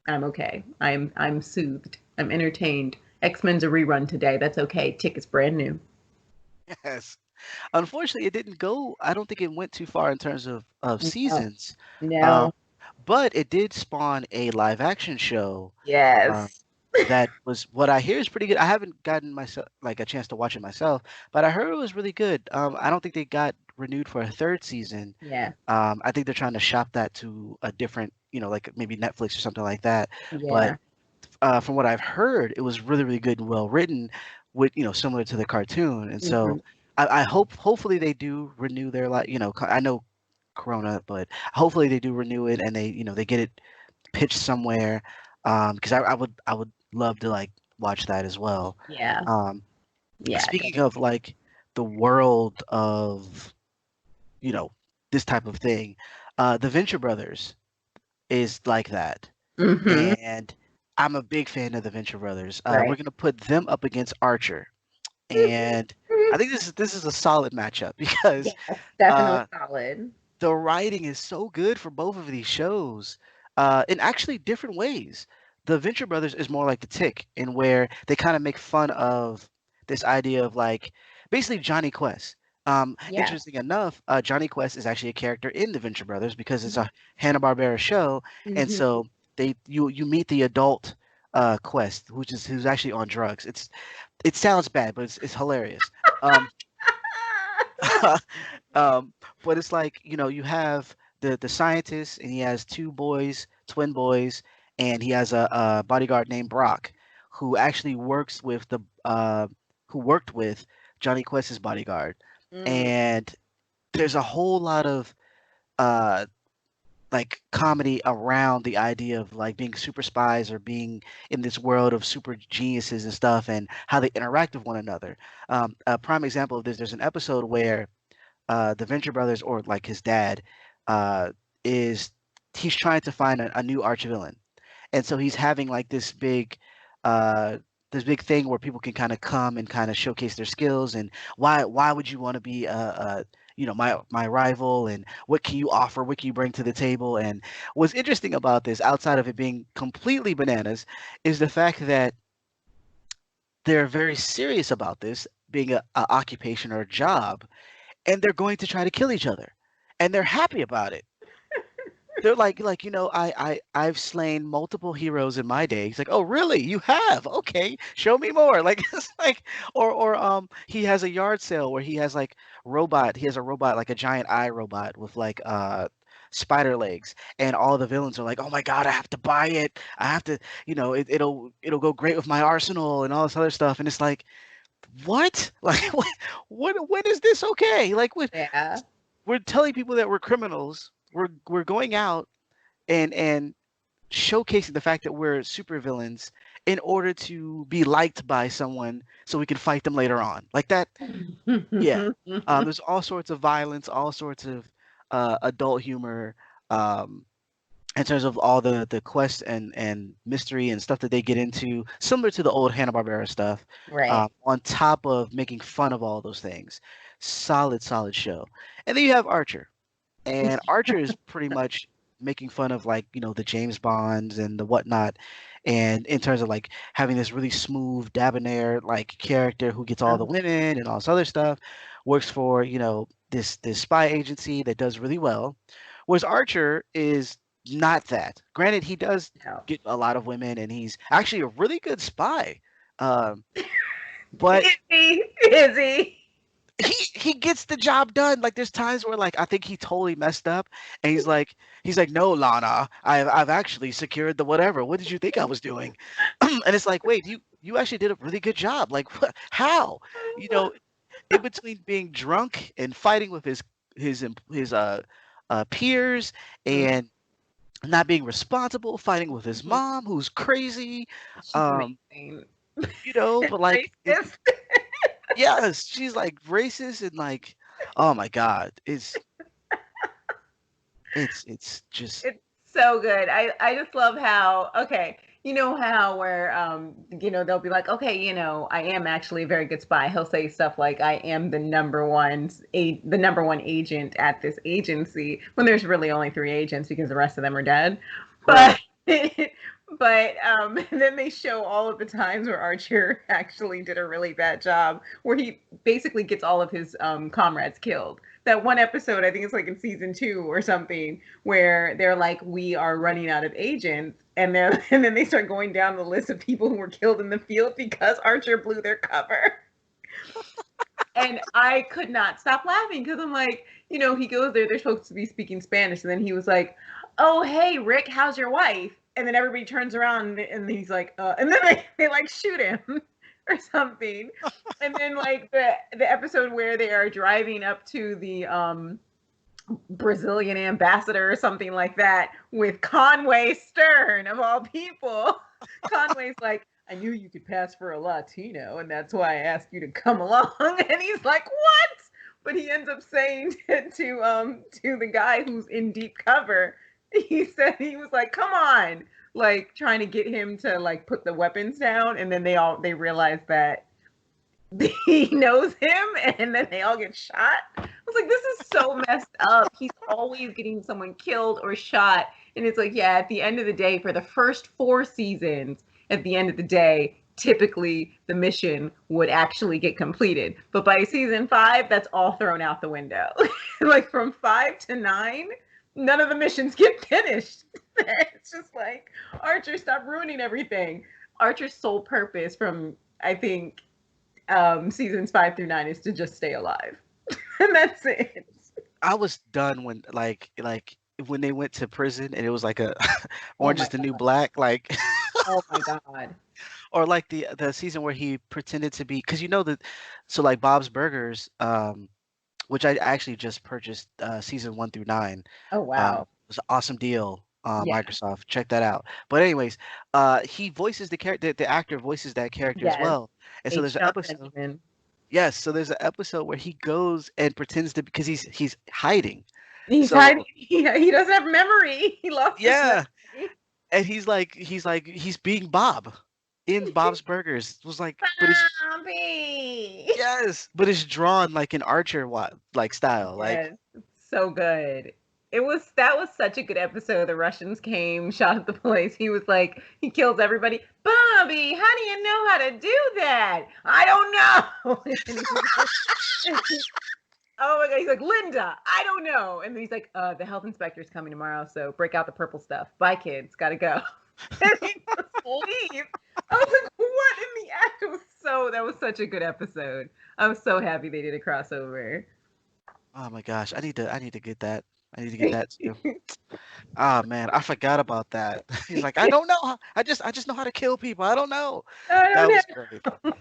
I'm okay. I'm soothed. I'm entertained. X-Men's a rerun today. That's okay. Tick is brand new. Yes. Unfortunately, it didn't go. I don't think it went too far in terms of No, seasons. Um, no, but it did spawn a live action show. Um, yes, that was what I hear is pretty good. I haven't gotten myself like a chance to watch it myself, but I heard it was really good. I don't think they got renewed for a third season. yeah, I think they're trying to shop that to a different, like maybe Netflix or something like that. But yeah. from what I've heard, it was really, really good and well written, with similar to the cartoon. And so Hmm. I hopefully they do renew their I know Corona, but hopefully they do renew it and they get it pitched somewhere. Because I would love to like watch that as well. Yeah, Um, yeah, speaking of like the world of you know this type of thing, the Venture Brothers is like that, hmm, and I'm a big fan of the Venture Brothers. We're right. gonna put them up against Archer, and I think this is a solid matchup because Yes, definitely uh, solid. the writing is so good for both of these shows, in actually different ways. The Venture Brothers is more like the Tick, in where they kind of make fun of this idea of like basically Johnny Quest. Yeah. Interesting enough, Johnny Quest is actually a character in the Venture Brothers because it's a Hanna-Barbera show, and Mm-hmm. so you meet the adult Quest, who's actually on drugs. It sounds bad, but it's hilarious. Um, um, but it's like, you have the scientist, and he has two boys, twin boys, and he has a bodyguard named Brock, who actually who worked with Johnny Quest's bodyguard. Mm. And there's a whole lot of uh, like comedy around the idea of like being super spies or being in this world of super geniuses and stuff, and how they interact with one another. A prime example of this, there's an episode where the Venture Brothers, or like his dad, uh, is he's trying to find a new arch villain, and so he's having like uh, this big thing where people can kind of come and kind of showcase their skills, and why would you want to be my rival, and what can you offer, what can you bring to the table. And what's interesting about this, outside of it being completely bananas, is the fact that they're very serious about this being a occupation or a job, and they're going to try to kill each other, and they're happy about it. They're like, I've slain multiple heroes in my day. He's like, oh really, you have? Okay, show me more. Like, it's like, or he has a yard sale where he has a robot, like a giant eye robot with like spider legs, and all the villains are like, oh my god, I have to buy it, I have to, it'll go great with my arsenal and all this other stuff. And it's like, what? Like, when is this okay? Like, Yeah. we're telling people that we're criminals. We're going out and showcasing the fact that we're supervillains in order to be liked by someone so we can fight them later on. Like that, yeah. There's all sorts of violence, all sorts of adult humor, um, in terms of all the quests and mystery and stuff that they get into, similar to the old Hanna-Barbera stuff, Right. on top of making fun of all those things. Solid, solid show. And then you have Archer, and Archer is pretty much making fun of, like, the James Bonds and the whatnot, and in terms of like having this really smooth debonair like character who gets all the Uh-huh. women and all this other stuff, works for this spy agency that does really well, whereas Archer is not that. Granted, he does No. get a lot of women, and he's actually a really good spy, um, but Is he? Is he? he gets the job done. Like, there's times where, like, I think he totally messed up, and he's like, no, Lana, I've actually secured the whatever. What did you think I was doing? And it's like, wait, you actually did a really good job. Like, how? You know, in between being drunk and fighting with his peers, Mm. and not being responsible, fighting with his mom who's crazy, She's um, amazing. but like Racist. yes, she's like racist, and like, oh my god, it's just It's so good. I just love how, okay, you know how where they'll be like, okay, I am actually a very good spy. He'll say stuff like, I am the number one agent at this agency, when there's really only three agents because the rest of them are dead. right. But but then they show all of the times where Archer actually did a really bad job, where he basically gets all of his comrades killed. That one episode, I think it's like in season 2 or something, where they're like, we are running out of agents, and then they start going down the list of people who were killed in the field because Archer blew their cover. And I could not stop laughing because I'm like, he goes there, they're supposed to be speaking Spanish, and then he was like, oh hey Rick, how's your wife? And then everybody turns around, and he's like, and then they like shoot him or something. And then like the episode where they are driving up to the Brazilian ambassador or something like that, with Conway Stern of all people. Conway's like, I knew you could pass for a Latino, and that's why I asked you to come along. And he's like, what? But he ends up saying to the guy who's in deep cover, he said, he was like, come on, like trying to get him to like put the weapons down. And then they realize that he knows him and then they all get shot. I was like, this is so messed up. He's always getting someone killed or shot. And it's like, yeah, at the end of the day, for the first 4 seasons, at the end of the day, typically the mission would actually get completed. But by season 5, that's all thrown out the window. Like from 5 to 9, none of the missions get finished. It's just like, Archer, stop ruining everything. Archer's sole purpose from, I think, seasons 5 through 9 is to just stay alive, and that's it. I was done when when they went to prison and it was like a Oh Orange my is the New god. Black, like Oh my god. or like the season where he pretended to be, because you know that, so like Bob's Burgers, which I actually just purchased season 1 through 9. Oh wow. It was an awesome deal. Yeah. Microsoft, check that out. But anyways, he voices the character. The actor voices that character as Yes. well. And so H. there's an John episode. Benjamin. Yes, so there's an episode where he goes and pretends to, because he's hiding. He's So hiding. He doesn't have memory. He lost his yeah, memory. and he's being Bob in Bob's Burgers. It was like, but it's Zombie. yes, but it's drawn like an Archer like style. Like Yes. So good. That was such a good episode. The Russians came, shot at the place. He was like, he kills everybody. Bobby, how do you know how to do that? I don't know. Oh my god, he's like, Linda, I don't know. And then he's like, the health inspector's coming tomorrow, so break out the purple stuff. Bye, kids, gotta go. And he just leaves. I was like, what in the act? That was such a good episode. I was so happy they did a crossover. oh my gosh, I need to get that. I need to get that too. Ah man, I forgot about that. He's like, I don't know. I just know how to kill people. I don't know. I That don't was great. know.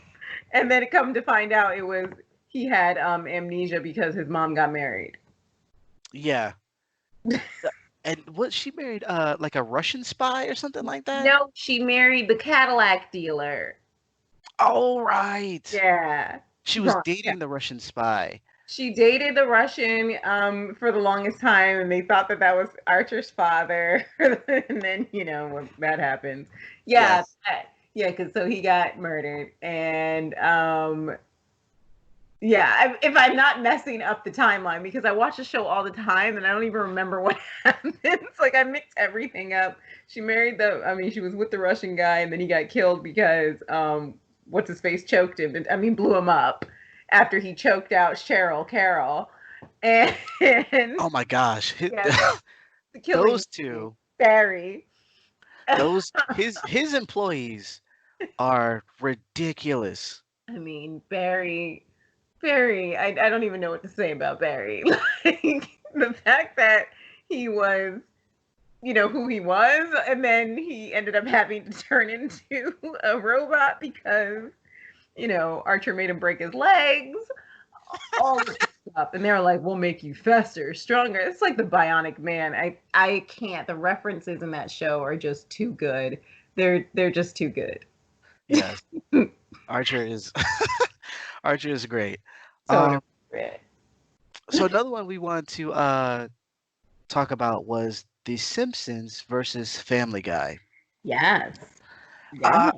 And then come to find out he had amnesia because his mom got married. Yeah. And what, she married like a Russian spy or something like that? No, she married the Cadillac dealer. Oh right. Yeah. She was dating the Russian spy. She dated the Russian for the longest time, and they thought that was Archer's father. And then when that happens, yeah, Yes. yeah, because so he got murdered, and yeah, if I'm not messing up the timeline, because I watch the show all the time and I don't even remember what happens. Like I mix everything up. She married she was with the Russian guy, and then he got killed because what's his face choked him. Blew him up after he choked out Cheryl Carroll. And Oh my gosh. yeah, the killing Those two, Barry. his employees are ridiculous. Barry, I don't even know what to say about Barry. Like the fact that he was, who he was, and then he ended up having to turn into a robot because, Archer made him break his legs, all this stuff. And they were like, we'll make you faster, stronger. It's like the Bionic Man. I can't. The references in that show are just too good. They're just too good. Yes. Archer is Archer is great. So So another one we want to talk about was The Simpsons versus Family Guy. yes. Uh,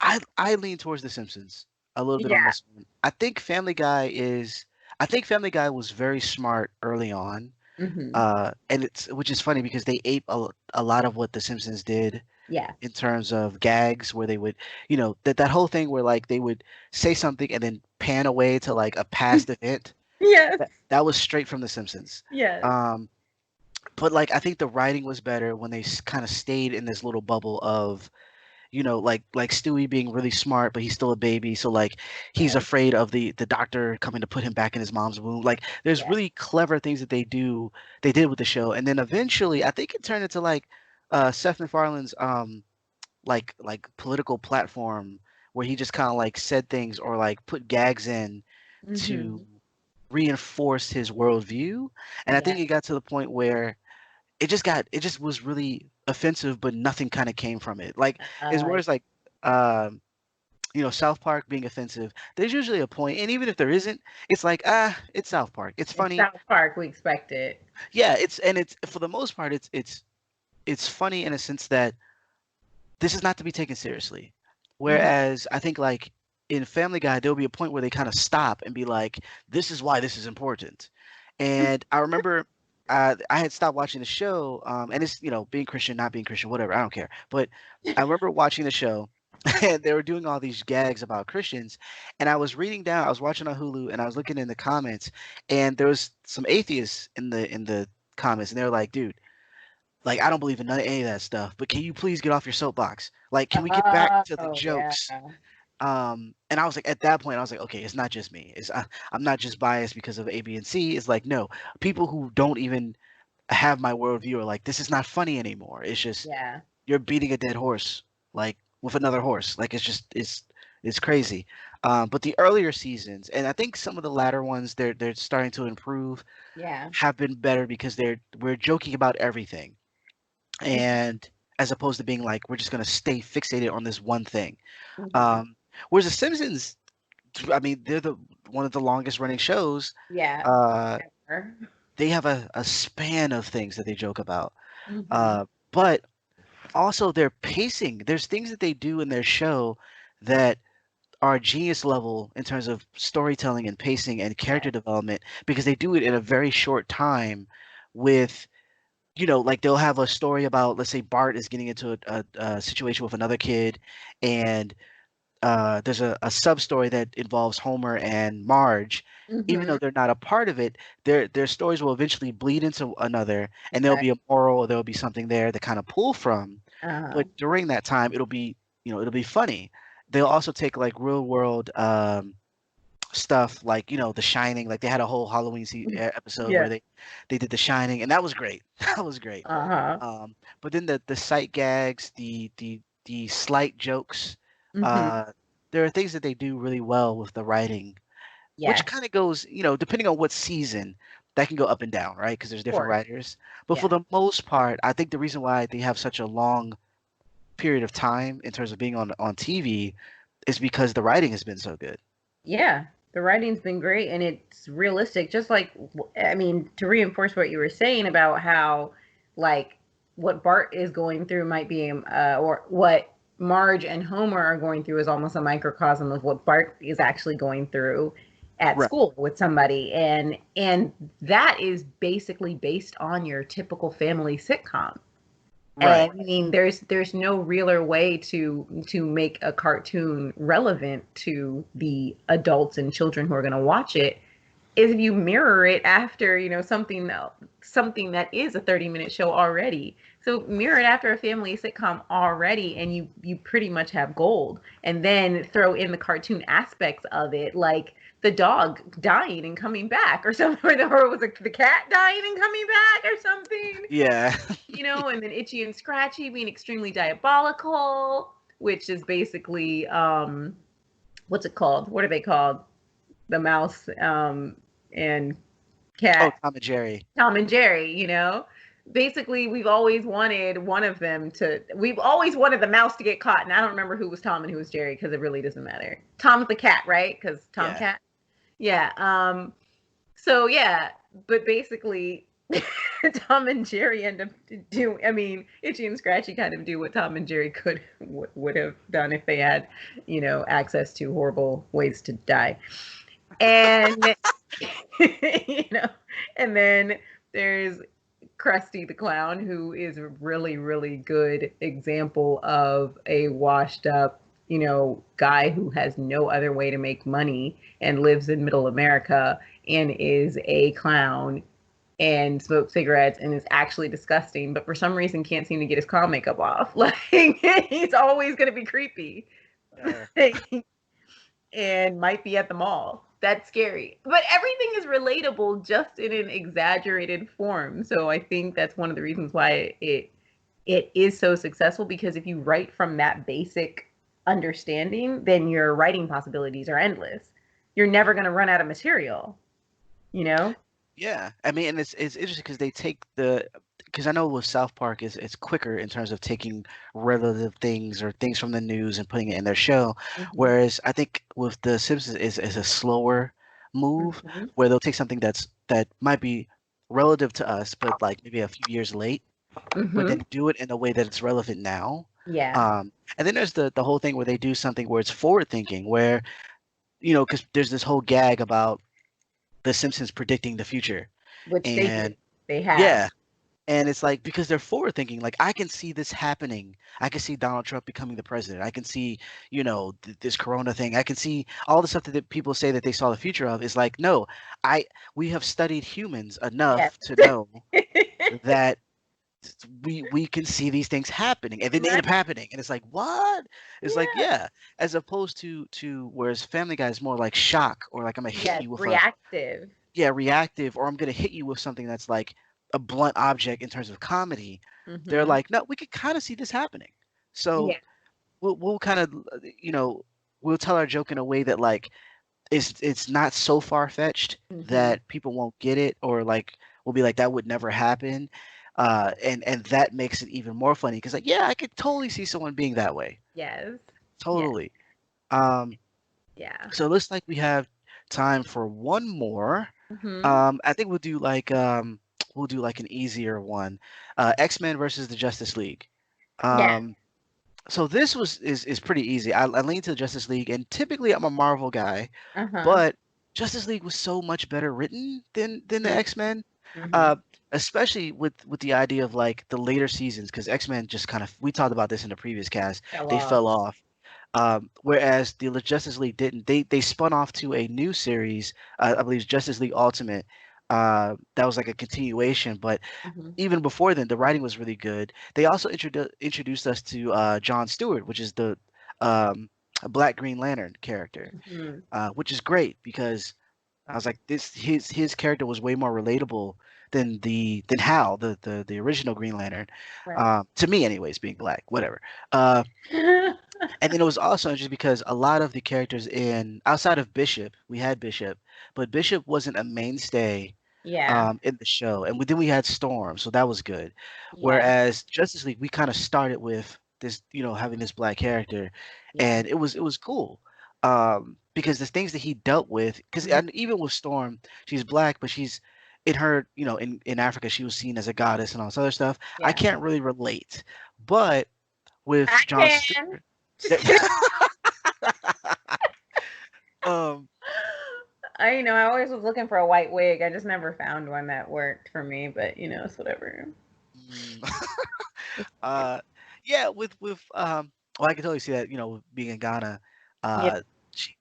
Yeah. I lean towards The Simpsons a little bit on Yeah. this one. I think Family Guy was very smart early on. Mm-hmm. And which is funny because they ape a lot of what The Simpsons did Yeah. in terms of gags, where they would, that whole thing where like they would say something and then pan away to like a past event. Yes. That was straight from The Simpsons. Yes. But like I think the writing was better when they kind of stayed in this little bubble of, like Stewie being really smart, but he's still a baby, so like he's Yes. afraid of the doctor coming to put him back in his mom's womb. Like there's Yes. really clever things that they did with the show, and then eventually I think it turned into like Seth MacFarlane's like political platform, where he just kind of like said things or like put gags in to Mm-hmm. reinforce his worldview. And I Yeah. think it got to the point where it just was really offensive, but nothing kind of came from it. Like as Uh, well as like um South Park being offensive, there's usually a point, and even if there isn't, it's like, it's South Park, it's in funny. South Park, we expect it. Yeah, it's for the most part it's funny in a sense that this is not to be taken seriously. Mm-hmm. Whereas I think like in Family Guy, there'll be a point where they kind of stop and be like, "This is why this is important." And I remember I had stopped watching the show, and it's being Christian, not being Christian, whatever, I don't care. But I remember watching the show, and they were doing all these gags about Christians, and I was reading down, I was watching on Hulu, and I was looking in the comments, and there was some atheists in the comments, and they were like, "Dude, like I don't believe in any of that stuff, but can you please get off your soapbox? Like, can we get back to the Oh yeah. jokes?" And I was like, at that point, I was like, okay, it's not just me. I'm not just biased because of A, B, and C. It's like, no, people who don't even have my worldview are like, this is not funny anymore. It's just Yeah. you're beating a dead horse, like with another horse. Like it's crazy. But the earlier seasons, and I think some of the latter ones, they're starting to improve, Yeah. have been better because we're joking about everything, and as opposed to being like we're just gonna stay fixated on this one thing. Mm-hmm. Um, Whereas the Simpsons, I mean, they're the one of the longest running shows. Yeah. Uh, Ever. they have a span of things that they joke about. Mm-hmm. But also their pacing. There's things that they do in their show that are genius level in terms of storytelling and pacing and Yeah. character development because they do it in a very short time with like they'll have a story about, let's say Bart is getting into a situation with another kid, and there's a sub story that involves Homer and Marge. Even though Mm-hmm. they're not a part of it, their stories will eventually bleed into another, and there'll Okay. be a moral, or there'll be something there to kind of pull from. Uh-huh. But during that time, it'll be funny. They'll also take like real world stuff, like The Shining. Like they had a whole Halloween episode Yeah. where they did The Shining, and that was great. That was great. Uh-huh. But then the sight gags, the slight jokes, Mm-hmm. uh, there are things that they do really well with the writing, which Yes. kind of goes, depending on what season, that can go up and down, right? Because there's Of different course. writers. But for Yeah. the most part, I think the reason why they have such a long period of time in terms of being on TV is because the writing has been so good. Yeah, the writing's been great and it's realistic. Just like, I mean, to reinforce what you were saying about how, like, what Bart is going through might be, or what Marge and Homer are going through is almost a microcosm of what Bart is actually going through at Right. school with somebody, and that is basically based on your typical family sitcom. Right. And I mean, there's no realer way to make a cartoon relevant to the adults and children who are going to watch it is if you mirror it after something that is a 30-minute show already. So mirror it after a family sitcom already, and you pretty much have gold. And then throw in the cartoon aspects of it, like the dog dying and coming back, or something, or was it the cat dying and coming back, or something, Yeah. and then Itchy and Scratchy being extremely diabolical, which is basically what's it called? What are they called? The mouse and Oh, cat, Tom and Jerry. Tom and Jerry. Basically, we've always wanted the mouse to get caught, and I don't remember who was Tom and who was Jerry because it really doesn't matter. Tom's the cat, right? Because Tom Yeah. Cat. Yeah. So yeah, but basically, Tom and Jerry end up do. I mean, Itchy and Scratchy kind of do what Tom and Jerry would have done if they had, access to horrible ways to die. And you know, and then there's Krusty the Clown, who is a really, really good example of a washed up, guy who has no other way to make money and lives in middle America and is a clown and smokes cigarettes and is actually disgusting, but for some reason can't seem to get his clown makeup off. Like he's always gonna be creepy. Uh, And might be at the mall. That's scary. But everything is relatable just in an exaggerated form. So I think that's one of the reasons why it is so successful, because if you write from that basic understanding, then your writing possibilities are endless. You're never going to run out of material, you know? yeah. I mean, and it's interesting because they take because I know with South Park it's quicker in terms of taking relative things or things from the news and putting it in their show, Mm-hmm. whereas I think with the Simpsons is a slower move Mm-hmm. where they'll take something that might be relative to us, but like maybe a few years late, but Mm-hmm. then do it in a way that it's relevant now. Yeah. And then there's the whole thing where they do something where it's forward thinking, where because there's this whole gag about the Simpsons predicting the future, Which they do. and They have. yeah, and it's like because they're forward thinking, like I can see this happening. I can see Donald Trump becoming the president. I can see, this Corona thing. I can see all the stuff that people say that they saw the future of is like, no, I we have studied humans Yes. enough to know that we can see these things happening, and then they end Right. up happening, and it's like what? It's like Yeah. yeah, as opposed to whereas Family Guy is more like shock, or like I'm gonna hit Yes. you with a Reactive. yeah reactive, or I'm gonna hit you with something that's like a blunt object in terms of comedy. They're Mm-hmm. like, no, we could kind of see this happening, so Yeah. we'll kind of you know we'll tell our joke in a way that like it's not so far fetched Mm-hmm. that people won't get it, or like we'll be like that would never happen, and that makes it even more funny because like yeah, I could totally see someone being that way, Yes. Yes. totally. Um, Yeah. so it looks like we have time for one more. Mm-hmm. I think we'll do like an easier one, X-Men versus the Justice League. Yeah. Um, so this is pretty easy. I lean to the Justice League, and typically I'm a Marvel guy, Uh-huh. but Justice League was so much better written than the X-Men, Mm-hmm. uh, especially with the idea of like the later seasons, because X-Men just kind of we talked about this in the previous cast. Fell They off. fell off. Whereas the Justice League didn't. They spun off to a new series, I believe it's Justice League Ultimate. That was like a continuation, but Mm-hmm. even before then, the writing was really good. They also introduced us to John Stewart, which is the um, Black Green Lantern character, Mm-hmm. which is great because I was like, this his character was way more relatable than Hal, the original Green Lantern, Right. to me, anyways, being black, whatever. Uh, and then it was also interesting because a lot of the characters in outside of Bishop, we had Bishop, but Bishop wasn't a mainstay Yeah. in the show. And then we had Storm, so that was good. Yeah. Whereas Justice League, we kind of started with this, having this black character, Yeah. and it was cool. Because the things that he dealt with, because Mm-hmm. even with Storm, she's black, but she's in her, in Africa, she was seen as a goddess and all this other stuff. I Yeah. can't really relate, but with I John can. Stewart, that, um, I know. I always was looking for a white wig. I just never found one that worked for me. But it's whatever. mm, uh, yeah, well, I can totally see that, being in Ghana, Yeah. uh,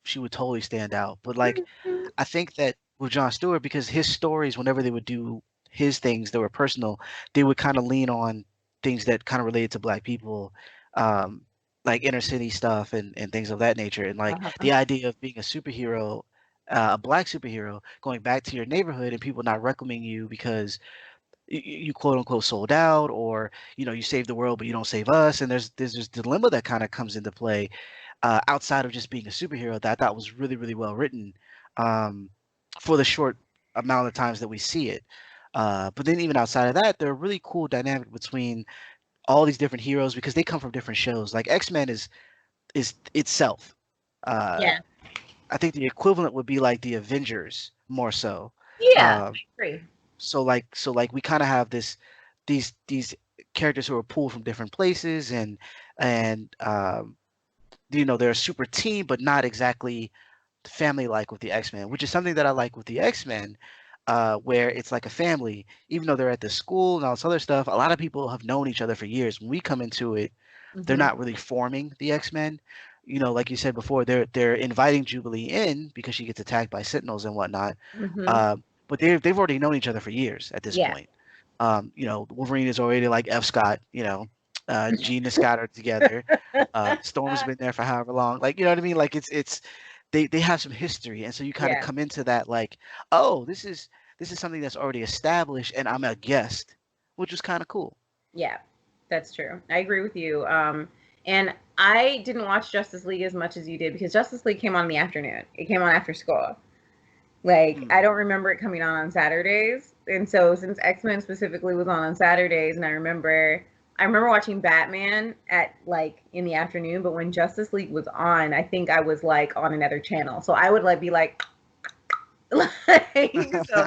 she would totally stand out. But like, Mhm. I think that with Jon Stewart, because his stories, whenever they would do his things that were personal, they would kind of lean on things that kind of related to Black people, um, like inner city stuff and things of that nature. And like Uh-huh. the idea of being a superhero, a Black superhero, going back to your neighborhood and people not welcoming you because you quote unquote sold out, or you save the world but you don't save us, and there's this dilemma that kind of comes into play outside of just being a superhero that I thought was really really well written, um, for the short amount of times that we see it. But then even outside of that, there are really cool dynamic between all these different heroes because they come from different shows. Like X-Men is itself. Uh, Yeah. I think the equivalent would be like the Avengers more so. Yeah. Um, I agree. so like we kind of have these characters who are pulled from different places, and they're a super team but not exactly family like with the X-Men, which is something that I like with the X-Men, where it's like a family even though they're at the school and all this other stuff. A lot of people have known each other for years. When we come into it, they're Mhm. not really forming the X-Men. Like you said before, they're inviting Jubilee in because she gets attacked by Sentinels and whatnot. Mhm. Uh, but they've already known each other for years at this Yeah. point. Wolverine is already like F. Scott. Jean and Scott are together. Storm's been there for however long. Like, you know what I mean? Like it's they have some history, and so you kind of Yeah. come into that like, oh, this is something that's already established, and I'm a guest, which was kind of cool. Yeah. That's true. I agree with you. And I didn't watch Justice League as much as you did because Justice League came on in the afternoon. It came on after school. Like I Mm. don't remember it coming on Saturdays, and so since X Men specifically was on Saturdays, and I remember watching Batman at like in the afternoon, but when Justice League was on, I think I was like on another channel, so I would like be like, like so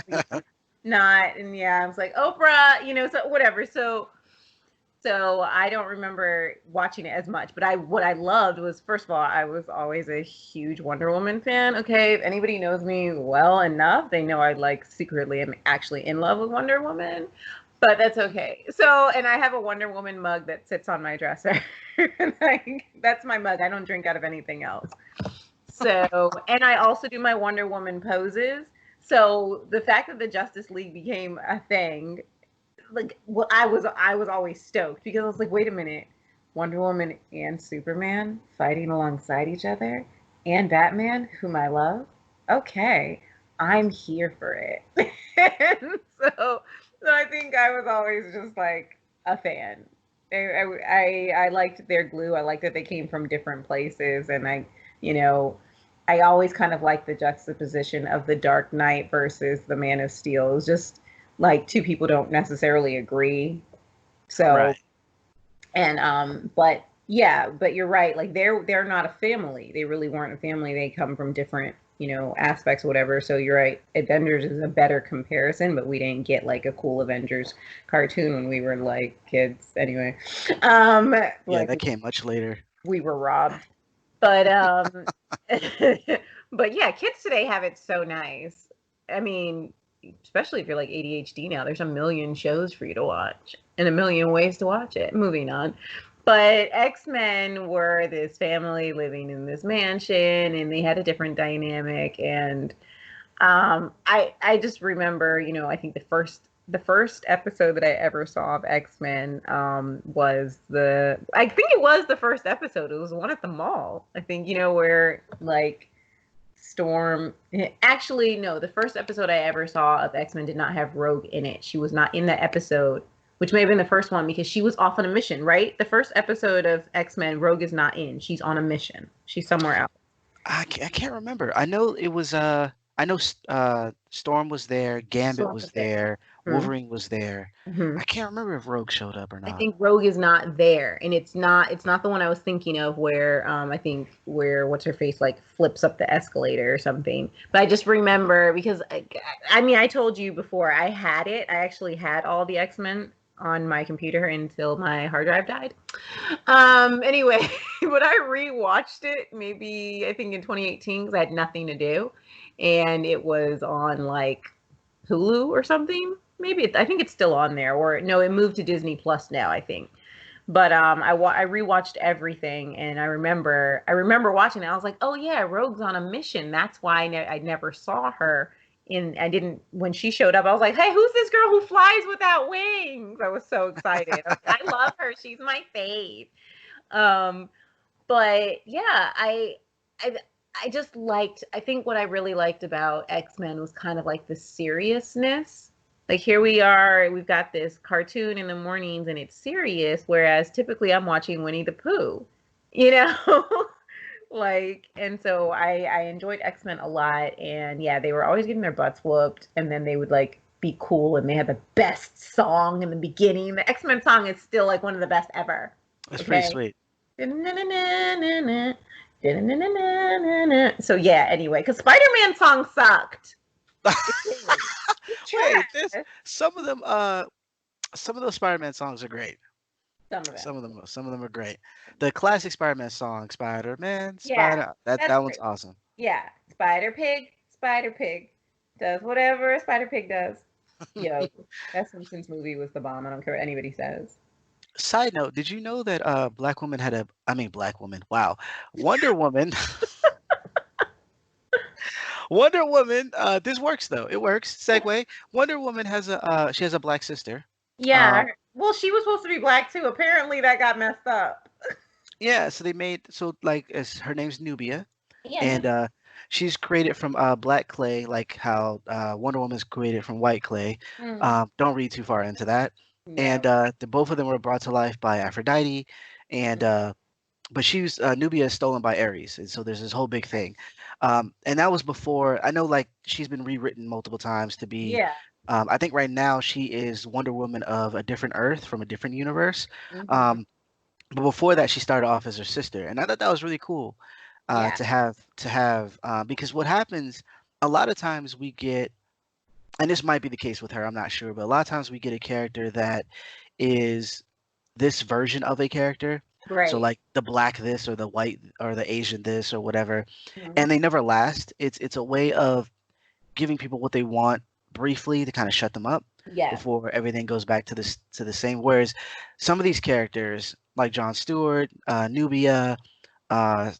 not, and yeah, I was like Oprah, so whatever. So So I don't remember watching it as much, but I what I loved was, first of all, I was always a huge Wonder Woman fan. Okay, if anybody knows me well enough, they know I like secretly am actually in love with Wonder Woman, but that's okay. So, and I have a Wonder Woman mug that sits on my dresser. Like, that's my mug. I don't drink out of anything else. So, and I also do my Wonder Woman poses. So the fact that the Justice League became a thing, like, well, I was always stoked because I was like, wait a minute, Wonder Woman and Superman fighting alongside each other, and Batman, whom I love. Okay, I'm here for it. And so I think I was always just like a fan. I liked their glue. I liked that they came from different places, and you know, I always kind of liked the juxtaposition of the Dark Knight versus the Man of Steel. It was just like two people don't necessarily agree. So, Right. and but yeah, but you're right. Like they're not a family. They really weren't a family. They come from different, aspects, whatever. So you're right. Avengers is a better comparison, but we didn't get like a cool Avengers cartoon when we were like kids. Anyway, um, Yeah, like that came much later. we were robbed. But but yeah, kids today have it so nice. I mean, especially if you're like ADHD now, there's a million shows for you to watch and a million ways to watch it. Moving on. But X-Men were this family living in this mansion and they had a different dynamic, and I just remember, I think the first episode that I ever saw of X-Men was I think it was the first episode. It was one at the mall. I think, where like Storm, actually no, the first episode I ever saw of X-Men did not have Rogue in it. She was not in that episode, which may have been the first one because she was off on a mission, right? The first episode of X-Men, Rogue is not in. She's on a mission. She's somewhere else. I can't remember. I know it was I know Storm was there, Gambit Storm was was there. there, Mhm. Wolverine was there. Mhm. I can't remember if Rogue showed up or I not. think Rogue is not there, and it's not the one I was thinking of where I think where what's her face like flips up the escalator or something. But I just remember because I mean I told you before I had it. I actually had all the X-Men on my computer until my hard drive died. Anyway, but I rewatched it maybe I think in 2018 because I had nothing to do, and it was on like Hulu or something. Maybe I think it's still on there, or no, it moved to Disney Plus now, I think. But I rewatched everything, and I remember watching it. I was like, oh yeah, Rogue's on a mission. That's why I never saw her. I didn't when she showed up. I was like, hey, who's this girl who flies without wings? I was so excited. I was like, I love her. She's my fave. Um, but yeah, I I just liked. I think what I really liked about X-Men was kind of like the seriousness. Like here we are, we've got this cartoon in the mornings and it's serious, whereas typically I'm watching Winnie the Pooh, you know? Like, and so I enjoyed X-Men a lot, and yeah, they were always getting their butts whooped, and then they would like be cool, and they had the best song in the beginning. The X-Men song is still like one of the best ever. That's pretty Okay. sweet. So yeah, anyway, because Spider-Man song sucked. It did. It's Wait, this trash. some of them some of those Spider-Man songs are great. Some of them. Some of them are great. The classic Spider-Man song, Spider-Man, Yeah, Spider, that that's one's great. awesome. Yeah, Spider Pig does whatever a Spider Pig does. Yo, that Simpsons movie was the bomb. I don't care what anybody says. Side note, did you know that Black Woman had a I mean Black Woman, wow. Wonder Woman Wonder Woman, this works though. It works. Segue. Wonder Woman has a she has a black sister. Yeah. Um Well, she was supposed to be black too. Apparently, that got messed up. yeah, so they made so like as her name's Nubia, Yeah, and Newbie. she's created from black clay, like how Wonder Woman's created from white clay. Mm, Don't read too far into that. And no. both of them were brought to life by Aphrodite, and Mm, but she was Nubia is stolen by Ares, and so there's this whole big thing. And that was before I know like she's been rewritten multiple times to be. yeah. I think right now she is Wonder Woman of a different Earth from a different universe. Hmm. Um, but before that, she started off as her sister, and I thought that was really cool Yeah. to have because what happens a lot of times we get, and this might be the case with her, I'm not sure, but a lot of times we get a character that is this version of a character. So Right. like the black this or the white or the Asian this or whatever, Mhm. and they never last. It's a way of giving people what they want briefly to kind of shut them up Yes. before everything goes back to the same. Whereas some of these characters, like Jon Stewart, Nubia, uh,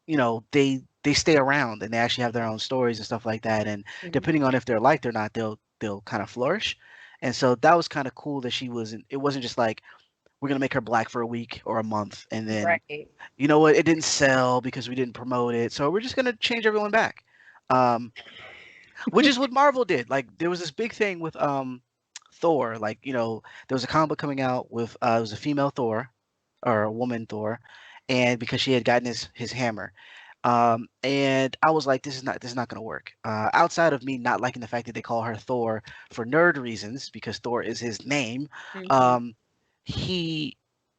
they stay around and they actually have their own stories and stuff like that. And Mhm. depending on if they're liked or not, they'll kind of flourish. And so that was kind of cool that she wasn't. It wasn't just like we're gonna make her black for a week or a month, and then Right. you know what, it didn't sell because we didn't promote it, so we're just gonna change everyone back. Um, which is what Marvel did. Like there was this big thing with Thor. Like there was a comic book coming out with it was a female Thor or a woman Thor, and because she had gotten his hammer. And I was like, this is not gonna work. Outside of me not liking the fact that they call her Thor for nerd reasons, because Thor is his name, Mhm. um, he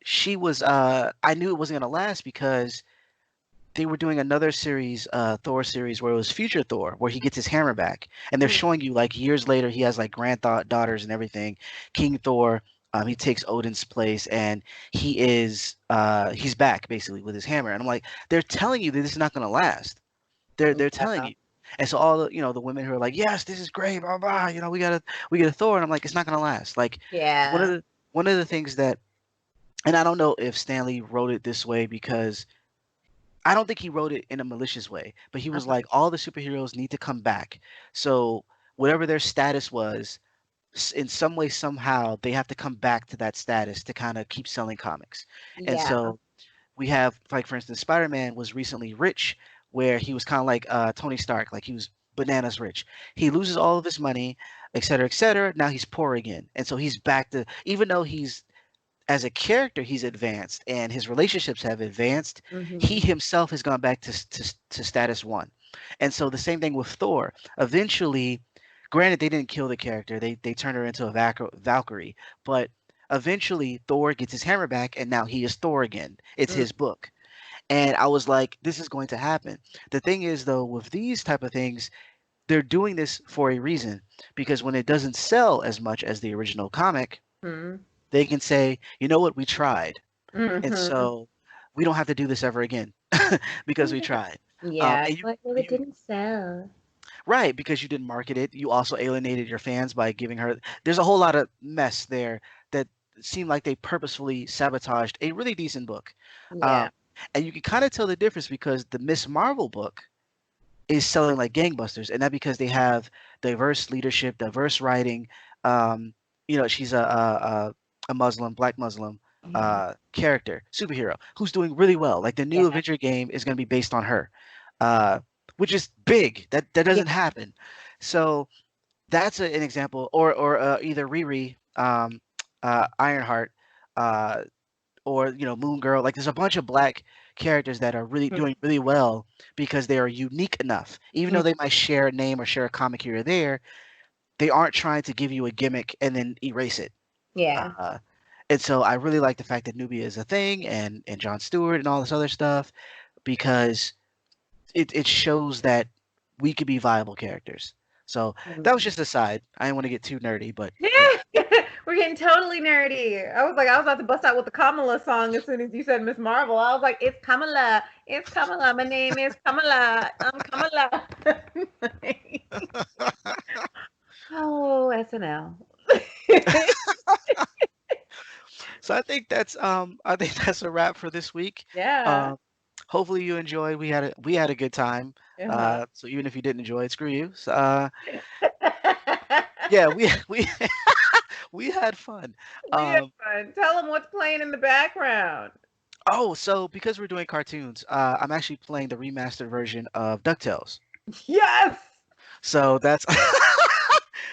she was I knew it wasn't gonna last because they were doing another series, Thor series, where it was Future Thor, where he gets his hammer back, and they're Mm. showing you like years later he has like granddaughters and everything. King Thor, he takes Odin's place, and he's back basically with his hammer. And I'm like, they're telling you that this is not going to last. They're telling Yeah. you. And so all the women who are like, yes, this is great, blah blah, we get a Thor, and I'm like, it's not going to last. Like one of Yeah. the one of the things that, and I don't know if Stanley wrote it this way because I don't think he wrote it in a malicious way, but he was Uh-huh. like, all the superheroes need to come back. So whatever their status was, in some way, somehow, they have to come back to that status to kind of keep selling comics. And Yeah. so we have, like, for instance, Spider-Man was recently rich, where he was kind of like Tony Stark, like he was bananas rich. He loses all of his money, et cetera, et cetera. Now he's poor again. And so he's back to, even though he's as a character he's advanced and his relationships have advanced, he Mhm. himself has gone back to status one. And so the same thing with Thor. Eventually, granted they didn't kill the character, they turned her into a Valkyrie, but eventually Thor gets his hammer back and now he is Thor again. It's Mm. his book. And I was like, this is going to happen. The thing is though, with these type of things, they're doing this for a reason, because when it doesn't sell as much as the original comic, Mhm. they can say, you know what, we tried, and Mhm. so we don't have to do this ever again because we tried. Yeah. And Like, well, it you didn't sell. right, because you didn't market it, you also alienated your fans by giving her. There's a whole lot of mess there that seemed like they purposefully sabotaged a really decent book. Yeah. Um, and you can kind of tell the difference because the Miss Marvel book is selling like gangbusters, and that because they have diverse leadership, diverse writing. Um, she's a Muslim, black Muslim Mhm. character, superhero who's doing really well. Like the new Yeah. Avenger game is going to be based on her, uh, which is big. That Yeah. doesn't happen. So that's an example, or either Riri, Ironheart, uh, or Moon Girl. Like there's a bunch of black characters that are really Mhm. doing really well because they are unique enough. Even Mm. though they might share a name or share a comic here or there, they aren't trying to give you a gimmick and then erase it. Yeah. Uh, and so I really like the fact that Nubia is a thing, and Jon Stewart and all this other stuff, because it shows that we could be viable characters. So that was Mhm. just a side. I didn't want to get too nerdy, but yeah. Yeah. We're getting totally nerdy. I was about to bust out with the Kamala song as soon as you said Miss Marvel. I was like, it's Kamala. It's Kamala. My name is Kamala. I'm Kamala. Oh, SNL. So I think that's a wrap for this week. Yeah. Um, hopefully you enjoyed. We had a good time. Uh-huh. So even if you didn't enjoy it, screw you. So, yeah, we we had fun. We had Um, fun. Tell them what's playing in the background. oh, so because we're doing cartoons, I'm actually playing the remastered version of Ducktales. Yes. So that's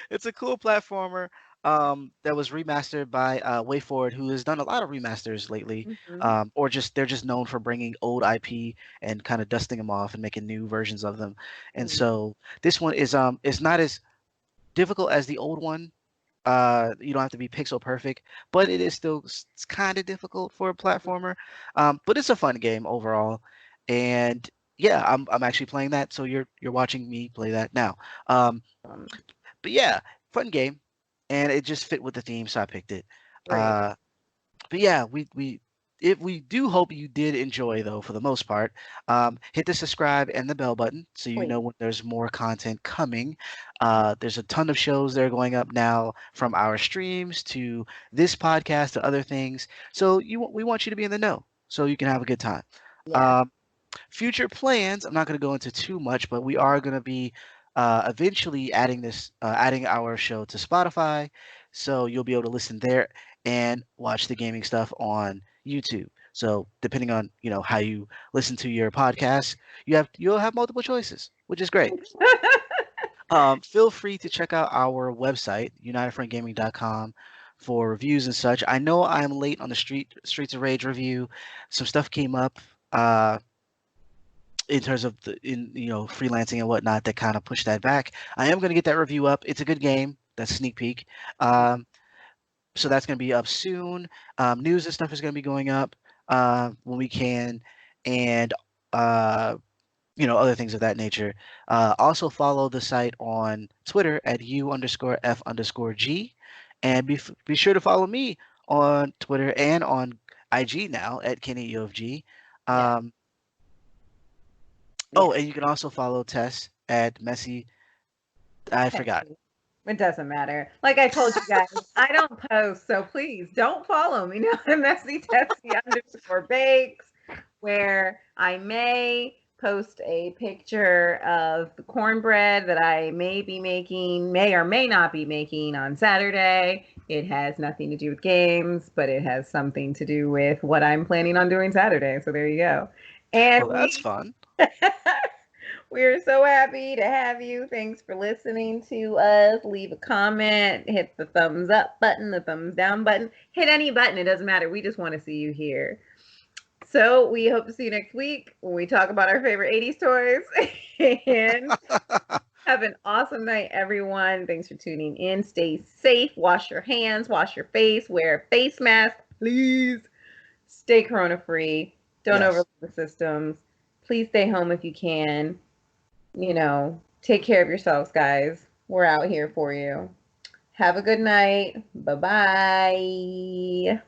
it's a cool platformer that was remastered by WayForward, who has done a lot of remasters lately, Mhm. or just they're just known for bringing old IP and kind of dusting them off and making new versions of them. And Mm. so this one is not as difficult as the old one. You don't have to be pixel perfect, but it is still kind of difficult for a platformer. But it's a fun game overall, and yeah, I'm actually playing that. So you're watching me play that now. Um, Um, but yeah, fun game, and it just fit with the theme, so I picked it. great. Uh, but yeah, we do hope you did enjoy though for the most part. Hit the subscribe and the bell button so you know Please. when there's more content coming. There's a ton of shows that are going up now from our streams to this podcast to other things. So we want you to be in the know so you can have a good time. Yes. Um, Future plans, I'm not going to go into too much, but we are going to be eventually adding our show to Spotify, so you'll be able to listen there and watch the gaming stuff on YouTube. So depending on how you listen to your podcast, you'll have multiple choices, which is great. Feel free to check out our website, unitedfrontgaming.com, for reviews and such. I know I'm late on the Streets of Rage review. Some stuff came up. In terms of freelancing and whatnot that kind of pushed that back. I am going to get that review up. It's a good game. That's a sneak peek. Um, so that's going to be up soon. News and stuff is going to be going up when we can, and uh, other things of that nature. Also follow the site on Twitter at u_f_g, and be sure to follow me on Twitter and on IG now at KennyUFG. Yes. Um, Oh, Yes. and you can also follow Tess at Messy. I forgot. Hey, it doesn't matter. Like I told you guys, I don't post, so please don't follow me now at messy_bakes, where I may post a picture of the cornbread that I may or may not be making on Saturday. It has nothing to do with games, but it has something to do with what I'm planning on doing Saturday. So there you go. And Oh, that's fun. we're so happy to have you. Thanks for listening to us. Leave a comment, hit the thumbs up button, the thumbs down button, hit any button. It doesn't matter. We just want to see you here. So we hope to see you next week when we talk about our favorite 80s toys. And have an awesome night, everyone. Thanks for tuning in. Stay safe. Wash your hands, wash your face, wear a face mask, please. Stay corona free. Don't Yes. overload the systems. Please stay home if you can. Take care of yourselves, guys. We're out here for you. Have a good night. Bye bye.